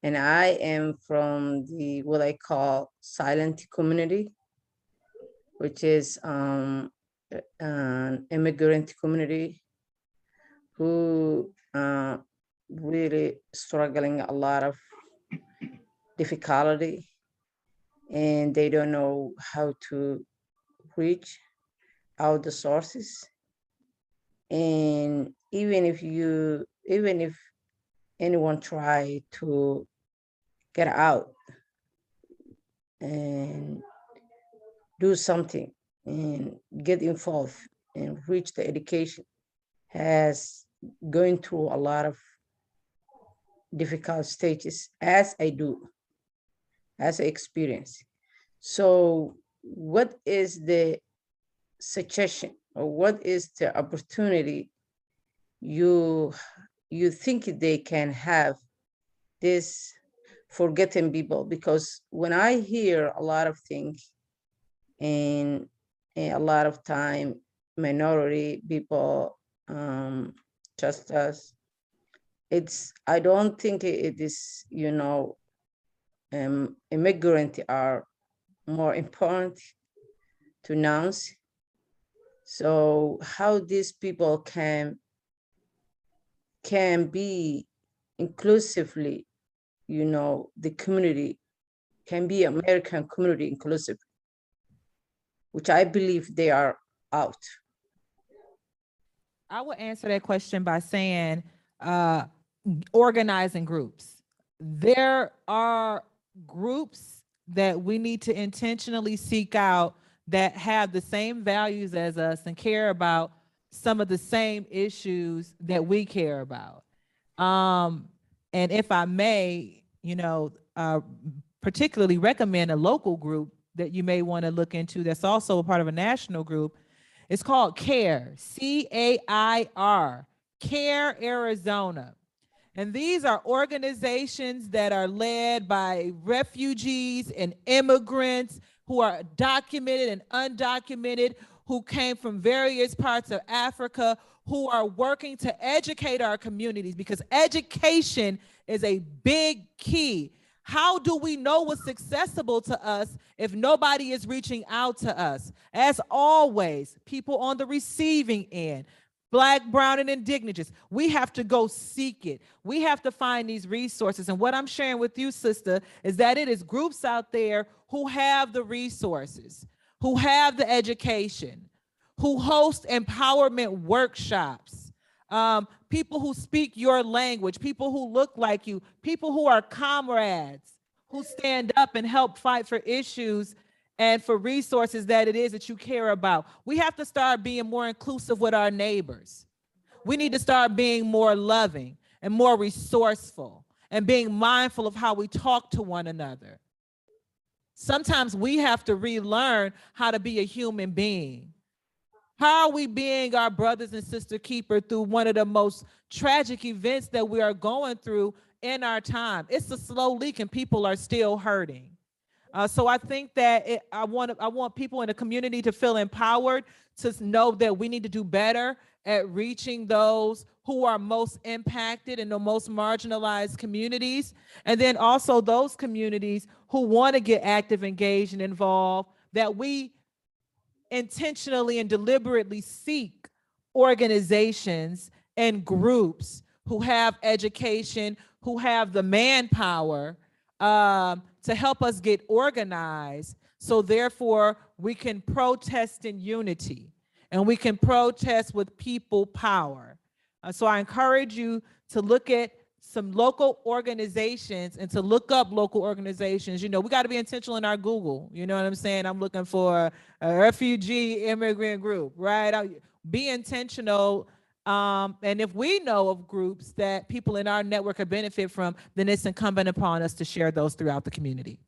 and I am from the what I call silent community, which is an immigrant community who really struggling a lot of difficulty, and they don't know how to reach out the sources. And even if anyone try to get out and do something and get involved and reach the education, has going through a lot of difficult stages, as I do, as I experience. So what is the suggestion, or what is the opportunity you think they can have this forgetting people? Because when I hear a lot of things, and a lot of time minority people, just as I don't think it is, immigrant are more important to announce. So how these people can be inclusively, the community can be American community inclusive, which I believe they are out. I would answer that question by saying organizing groups. There are groups that we need to intentionally seek out that have the same values as us and care about some of the same issues that we care about. And if I may, particularly recommend a local group that you may want to look into that's also a part of a national group. It's called CARE, C-A-I-R, CARE Arizona. And these are organizations that are led by refugees and immigrants who are documented and undocumented, who came from various parts of Africa, who are working to educate our communities, because education is a big key. How do we know what's accessible to us if nobody is reaching out to us? As always, people on the receiving end, Black, brown, and indigenous, we have to go seek it. We have to find these resources. And what I'm sharing with you, sister, is that it is groups out there who have the resources, who have the education, who host empowerment workshops, people who speak your language, people who look like you, people who are comrades, who stand up and help fight for issues and for resources that it is that you care about. We have to start being more inclusive with our neighbors. We need to start being more loving and more resourceful and being mindful of how we talk to one another. Sometimes we have to relearn how to be a human being. How are we being our brothers and sister keeper through one of the most tragic events that we are going through in our time? It's a slow leak and people are still hurting. So I think that I want people in the community to feel empowered, to know that we need to do better at reaching those who are most impacted in the most marginalized communities. And then also those communities who want to get active, engaged, and involved, that we intentionally and deliberately seek organizations and groups who have education, who have the manpower to help us get organized. So therefore we can protest in unity and we can protest with people power. So I encourage you to look at some local organizations and to look up local organizations. We got to be intentional in our Google. You know what I'm saying? I'm looking for a refugee immigrant group, right? Be intentional And if we know of groups that people in our network could benefit from, then it's incumbent upon us to share those throughout the community.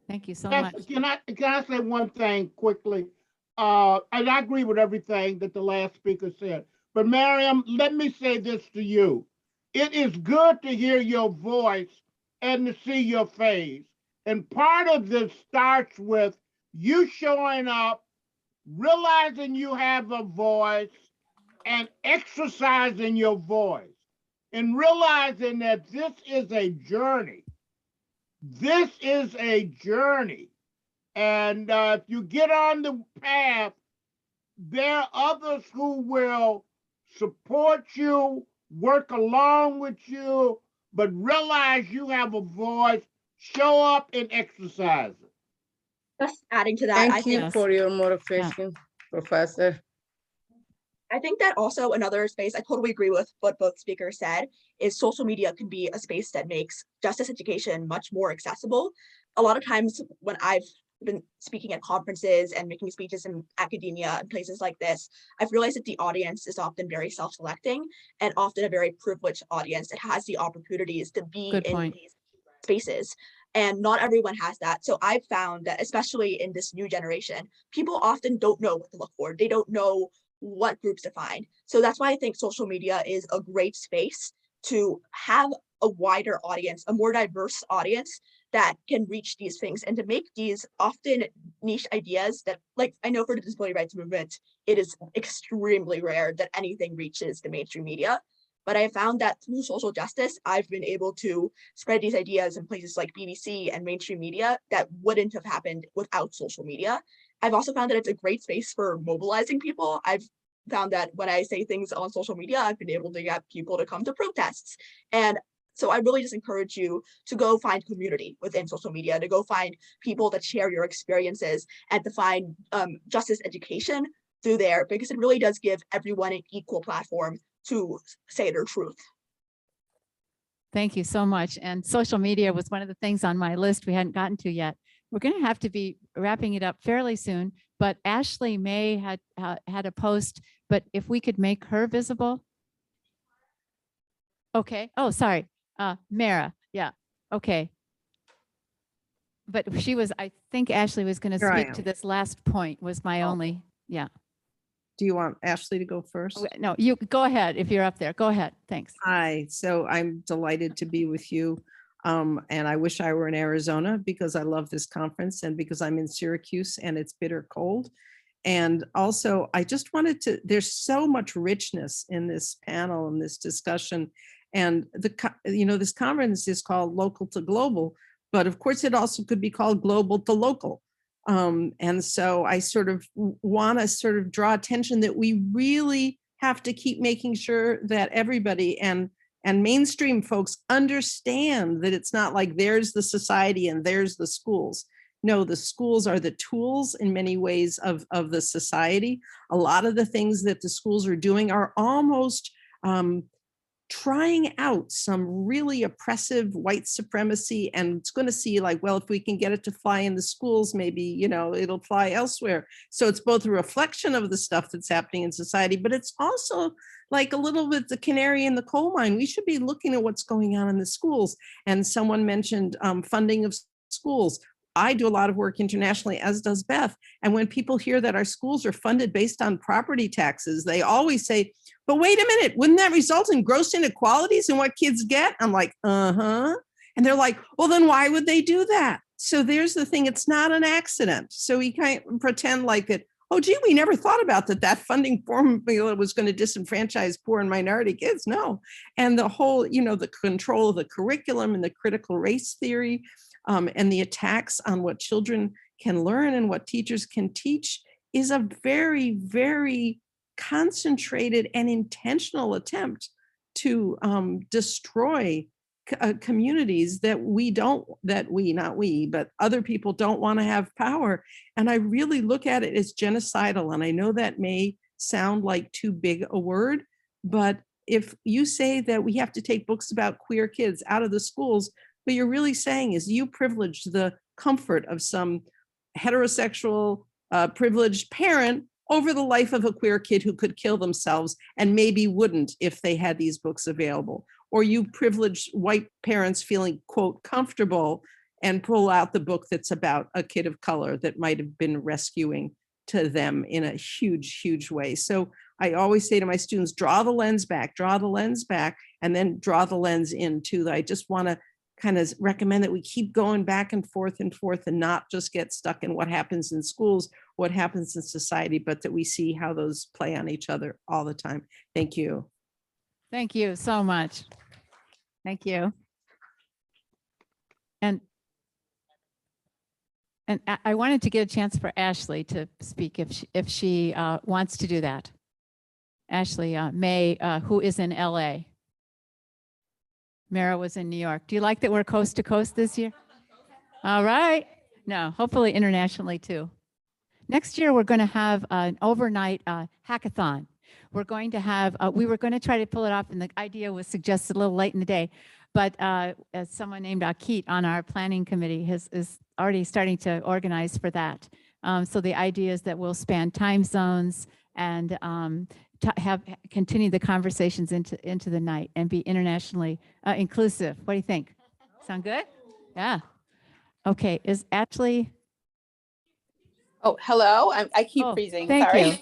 Thank you so Yes, much. can I say one thing quickly? And I agree with everything that the last speaker said. But Miriam, let me say this to you. It is good to hear your voice and to see your face. And part of this starts with you showing up, realizing you have a voice, and exercising your voice, and realizing that this is a journey. This is a journey. And if you get on the path, there are others who will support you, work along with you, but realize you have a voice, show up and exercise it. Just adding to that, I Thank you think for your motivation, Professor. I think that also another space, I totally agree with what both speakers said, is social media can be a space that makes justice education much more accessible. A lot of times when I've been speaking at conferences and making speeches in academia and places like this, I've realized that the audience is often very self-selecting and often a very privileged audience that has the opportunities to be Good in point. these spaces. And not everyone has that. So I've found that, especially in this new generation, people often don't know what to look for. They don't know what groups to find. So that's why I think social media is a great space to have a wider audience, a more diverse audience that can reach these things and to make these often niche ideas that, like, I know for the disability rights movement, it is extremely rare that anything reaches the mainstream media. But I found that through social justice, I've been able to spread these ideas in places like BBC and mainstream media that wouldn't have happened without social media. I've also found that it's a great space for mobilizing people. I've found that when I say things on social media, I've been able to get people to come to protests. And so I really just encourage you to go find community within social media, to go find people that share your experiences, and to find justice education through there, because it really does give everyone an equal platform to say their truth. Thank you so much. And social media was one of the things on my list we hadn't gotten to yet. We're going to have to be wrapping it up fairly soon, but Ashley May had a post, but if we could make her visible. Okay. Oh, sorry. Mara. Yeah. Okay. But she was, I think Ashley was going to Here I speak to am. this last point was my Oh. only, yeah. Do you want Ashley to go first? No, you go ahead if you're up there. Go ahead. Thanks. Hi, so I'm delighted to be with you. And I wish I were in Arizona because I love this conference and because I'm in Syracuse and it's bitter cold. And also, I just wanted to, there's so much richness in this panel and this discussion. And this conference is called Local to Global, but of course it also could be called Global to Local. And so I sort of want to sort of draw attention that we really have to keep making sure that everybody and mainstream folks understand that it's not like there's the society and there's the schools. No, the schools are the tools in many ways of the society. A lot of the things that the schools are doing are almost trying out some really oppressive white supremacy, and it's going to see like, well, if we can get it to fly in the schools, maybe, it'll fly elsewhere. So it's both a reflection of the stuff that's happening in society, but it's also like a little bit the canary in the coal mine. We should be looking at what's going on in the schools. And someone mentioned funding of schools. I do a lot of work internationally, as does Beth. And when people hear that our schools are funded based on property taxes, they always say, but wait a minute, wouldn't that result in gross inequalities in what kids get? I'm like, uh-huh. And they're like, well, then why would they do that? So there's the thing, it's not an accident. So we can't pretend like it, oh, gee, we never thought about that funding formula was going to disenfranchise poor and minority kids. No. And the whole, the control of the curriculum and the critical race theory, and the attacks on what children can learn and what teachers can teach is a very, very concentrated and intentional attempt to destroy communities that but other people don't want to have power. And I really look at it as genocidal. And I know that may sound like too big a word, but if you say that we have to take books about queer kids out of the schools, what you're really saying is you privilege the comfort of some heterosexual privileged parent over the life of a queer kid who could kill themselves and maybe wouldn't if they had these books available. Or you privileged white parents feeling, quote, comfortable and pull out the book that's about a kid of color that might have been rescuing to them in a huge, huge way. So I always say to my students, draw the lens back, and then draw the lens in too. I just want to kind of recommend that we keep going back and forth and not just get stuck in what happens in schools, what happens in society, but that we see how those play on each other all the time. Thank you. Thank you so much. Thank you. And I wanted to get a chance for Ashley to speak if she wants to do that. Ashley May, who is in LA. Mara was in New York. Do you like that we're coast to coast this year? All right. No, hopefully internationally too. Next year, we're going to have an overnight hackathon. We're going to have, we were going to try to pull it off, and the idea was suggested a little late in the day, but as someone named Akit on our planning committee is already starting to organize for that. So the idea is that we'll span time zones and continue the conversations into the night and be internationally inclusive. What do you think? Sound good? Yeah. Okay. Is Ashley? Oh, hello. I keep Oh, freezing. Thank Sorry. you.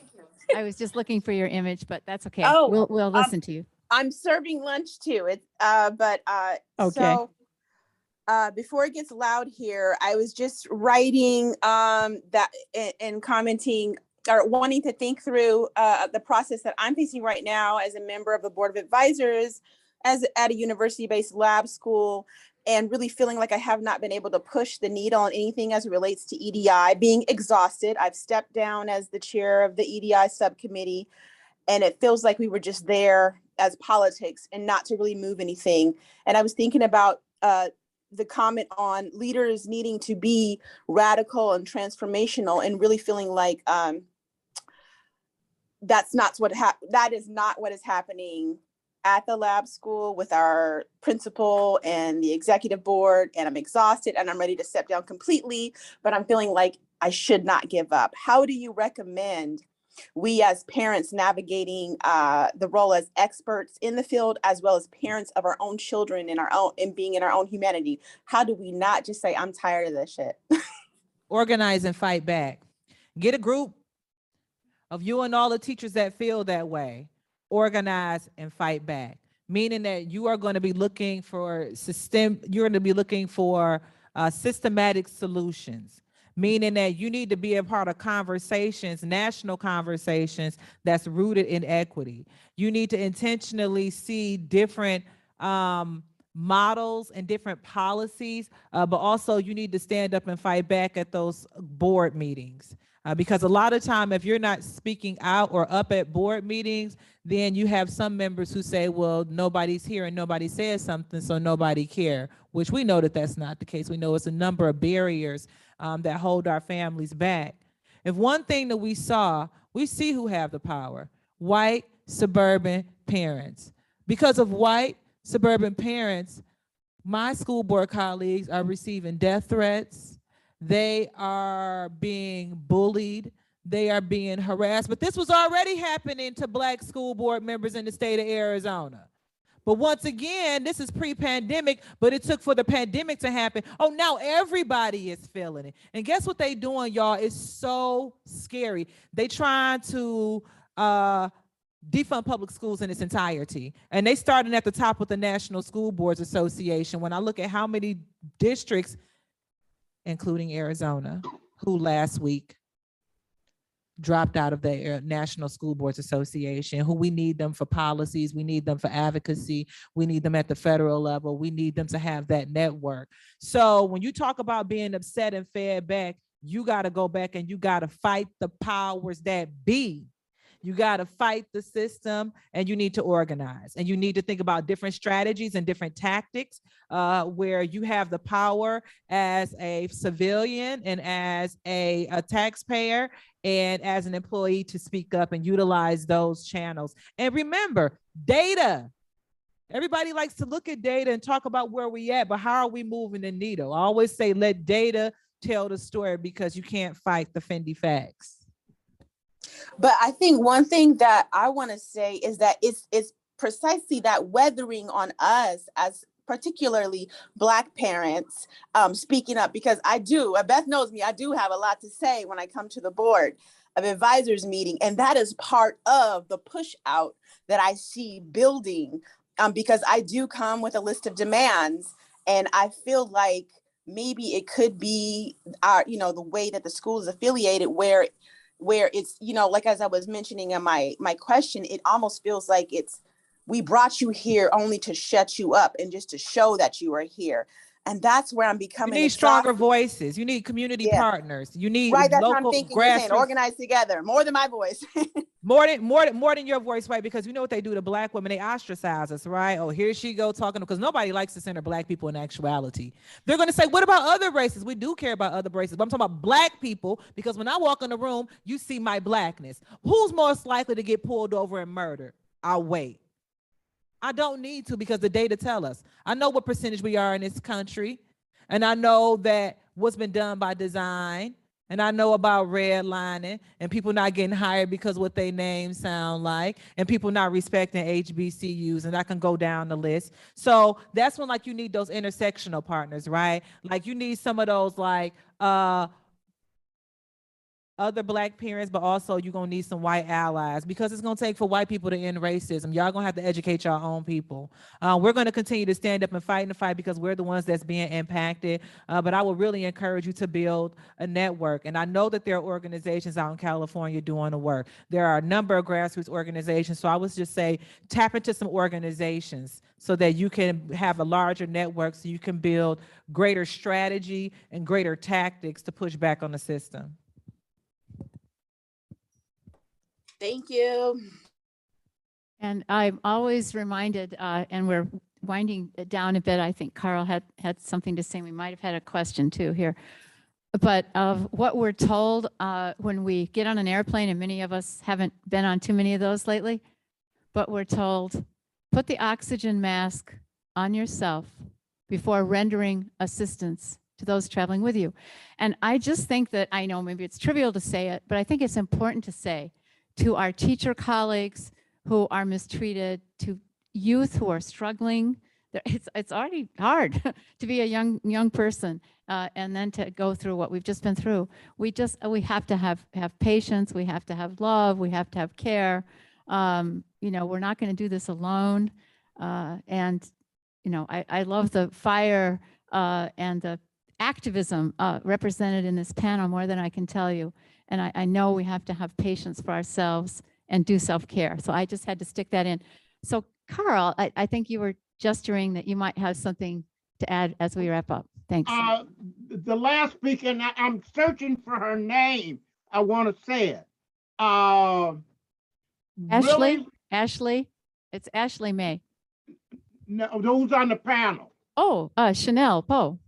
I was just looking for your image, but that's okay. Oh, We'll listen to you. I'm serving lunch too. Okay. So before it gets loud here, I was just writing that and commenting or wanting to think through the process that I'm facing right now as a member of the board of advisors at a university-based lab school, and really feeling like I have not been able to push the needle on anything as it relates to EDI, being exhausted. I've stepped down as the chair of the EDI subcommittee, and it feels like we were just there as politics and not to really move anything. And I was thinking about the comment on leaders needing to be radical and transformational, and really feeling like that is not what is happening at the lab school with our principal and the executive board. And I'm exhausted and I'm ready to step down completely, but I'm feeling like I should not give up. How do you recommend we as parents navigating the role as experts in the field, as well as parents of our own children and being in our own humanity? How do we not just say, I'm tired of this shit? Organize and fight back. Get a group of you and all the teachers that feel that way. Organize and fight back, meaning that you are going to be looking for systematic solutions, meaning that you need to be a part of conversations, national conversations that's rooted in equity. You need to intentionally see different models and different policies, but also you need to stand up and fight back at those board meetings. Because a lot of time, if you're not speaking out or up at board meetings, then you have some members who say, well, nobody's here and nobody says something, so nobody care, which we know that that's not the case. We know it's a number of barriers that hold our families back. If one thing that we see who have the power: white suburban parents. Because of white suburban parents, my school board colleagues are receiving death threats. They are being bullied. They are being harassed. But this was already happening to Black school board members in the state of Arizona. But once again, this is pre-pandemic, but it took for the pandemic to happen. Oh, now everybody is feeling it. And guess what they doing, y'all? It's so scary. They trying to defund public schools in its entirety. And they started at the top with the National School Boards Association. When I look at how many districts, including Arizona, who last week dropped out of the National School Boards Association, who we need them for policies, we need them for advocacy, we need them at the federal level, we need them to have that network. So when you talk about being upset and fed back, you got to go back and you got to fight the powers that be. You got to fight the system, and you need to organize, and you need to think about different strategies and different tactics where you have the power as a civilian and as a taxpayer and as an employee to speak up and utilize those channels. And remember, data. Everybody likes to look at data and talk about where we at, but how are we moving the needle? I always say, let data tell the story, because you can't fight the Fendi facts. But I think one thing that I want to say is that it's precisely that weathering on us as particularly Black parents speaking up, because Beth knows me, I do have a lot to say when I come to the board of advisors meeting, and that is part of the push out that I see building, because I do come with a list of demands, and I feel like maybe it could be the way that the school is affiliated, where it's, like as I was mentioning in my question, it almost feels like we brought you here only to shut you up and just to show that you are here. And that's where I'm becoming. You need stronger voices. You need community partners. You need that's what I'm local thinking. You're saying grassroots. organize together, more than my voice. more than your voice, right? Because you know what they do to Black women, they ostracize us, right? Oh, here she go talking, because nobody likes to center Black people in actuality. They're going to say, what about other races? We do care about other races, but I'm talking about Black people, because when I walk in the room, you see my Blackness. Who's most likely to get pulled over and murdered? I'll wait. I don't need to, because the data tell us. I know what percentage we are in this country, and I know that what's been done by design, and I know about redlining and people not getting hired because what they names sound like, and people not respecting HBCUs, and I can go down the list. So that's when you need those intersectional partners, right? Like you need some of those other Black parents, but also you're gonna need some white allies, because it's gonna take for white people to end racism. Y'all gonna have to educate your own people. We're gonna continue to stand up and fight in the fight, because we're the ones that's being impacted. But I would really encourage you to build a network. And I know that there are organizations out in California doing the work. There are a number of grassroots organizations. So I would just say, tap into some organizations so that you can have a larger network, so you can build greater strategy and greater tactics to push back on the system. Thank you. And I'm always reminded, and we're winding it down a bit. I think Carl had something to say. We might have had a question too here. But of what we're told when we get on an airplane, and many of us haven't been on too many of those lately, but we're told, put the oxygen mask on yourself before rendering assistance to those traveling with you. And I just think that, I know maybe it's trivial to say it, but I think it's important to say to our teacher colleagues who are mistreated, to youth who are struggling. It's already hard to be a young person, and then to go through what we've just been through. We have to have patience. We have to have love. We have to have care. We're not going to do this alone. And I love the fire and the activism represented in this panel more than I can tell you. And I know we have to have patience for ourselves and do self-care. So I just had to stick that in. So Carl, I think you were gesturing that you might have something to add as we wrap up. Thanks. The last speaker, and I'm searching for her name. I want to say it. Ashley. It's Ashley May. No, those on the panel. Oh, Chanel Powe.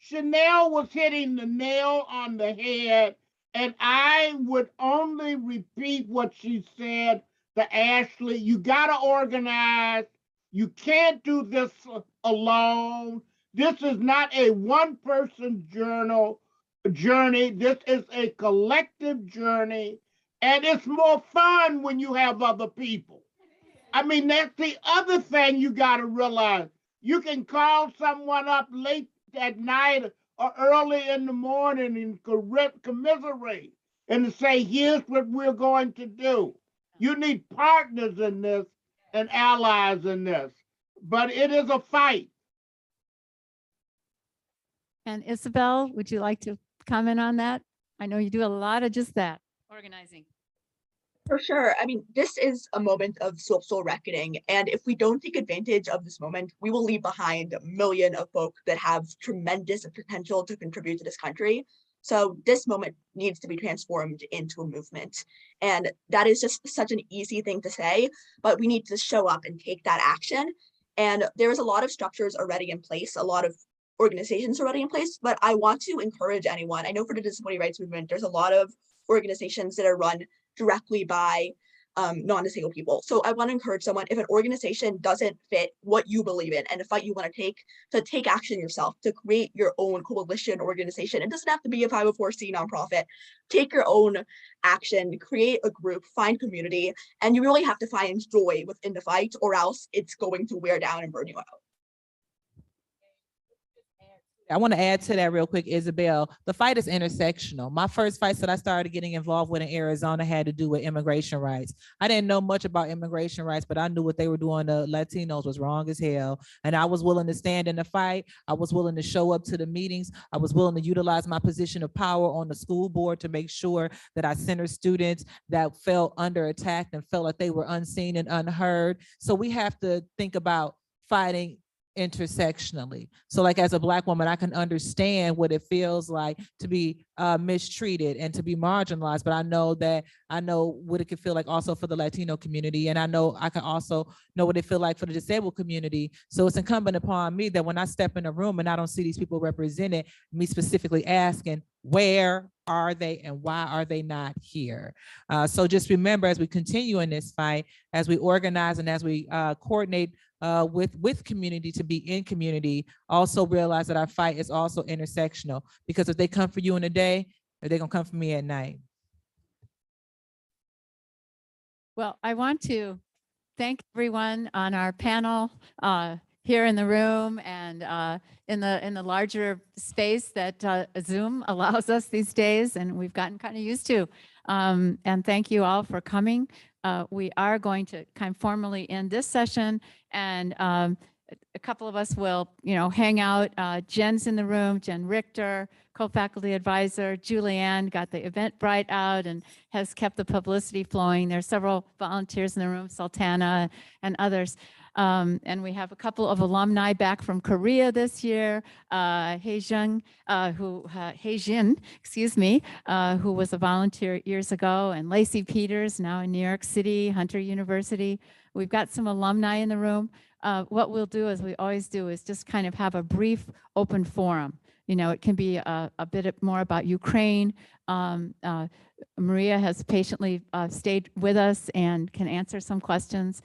Chanel was hitting the nail on the head, and I would only repeat what she said to Ashley. You got to organize. You can't do this alone. This is not a one-person journey. This is a collective journey, and it's more fun when you have other people. I mean, that's the other thing you got to realize. You can call someone up late at night or early in the morning and commiserate and say, here's what we're going to do. You need partners in this and allies in this, but it is a fight. And Isabel, would you like to comment on that? I know you do a lot of just that, organizing. For sure. I mean, this is a moment of social reckoning. And if we don't take advantage of this moment, we will leave behind a million of folk that have tremendous potential to contribute to this country. So this moment needs to be transformed into a movement. And that is just such an easy thing to say, but we need to show up and take that action. And there's a lot of structures already in place, a lot of organizations already in place, but I want to encourage anyone. I know for the disability rights movement, there's a lot of organizations that are run directly by non-disabled people. So I want to encourage someone, if an organization doesn't fit what you believe in and a fight you want to take action yourself, to create your own coalition organization. It doesn't have to be a 504c nonprofit. Take your own action, create a group, find community, and you really have to find joy within the fight, or else it's going to wear down and burn you out. I want to add to that real quick, Isabel. The fight is intersectional. My first fights that I started getting involved with in Arizona had to do with immigration rights. I didn't know much about immigration rights, but I knew what they were doing to Latinos was wrong as hell. And I was willing to stand in the fight. I was willing to show up to the meetings. I was willing to utilize my position of power on the school board to make sure that I centered students that felt under attack and felt like they were unseen and unheard. So we have to think about fighting intersectionally. So like as a Black woman, I can understand what it feels like to be mistreated and to be marginalized, but I know what it could feel like also for the Latino community. And I know I can also know what it feel like for the disabled community. So it's incumbent upon me that when I step in a room and I don't see these people represented, me specifically asking, where are they and why are they not here? So just remember, as we continue in this fight, as we organize and as we coordinate with community to be in community, also realize that our fight is also intersectional, because if they come for you in the day, they're gonna come for me at night. Well, I want to thank everyone on our panel here in the room and in the larger space that Zoom allows us these days, and we've gotten kind of used to. And thank you all for coming. We are going to kind of formally end this session, and a couple of us will, hang out. Jen's in the room, Jen Richter, co-faculty advisor. Julianne got the Eventbrite out and has kept the publicity flowing. There's several volunteers in the room, Sultana and others. And we have a couple of alumni back from Korea this year. Haejin, who was a volunteer years ago, and Lacey Peters, now in New York City, Hunter University. We've got some alumni in the room. What we'll do, as we always do, is just kind of have a brief open forum. It can be a bit more about Ukraine. Maria has patiently stayed with us and can answer some questions.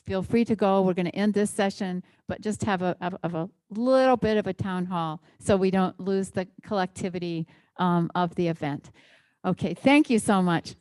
Feel free to go. We're going to end this session, but just have a little bit of a town hall so we don't lose the collectivity of the event. Okay, thank you so much.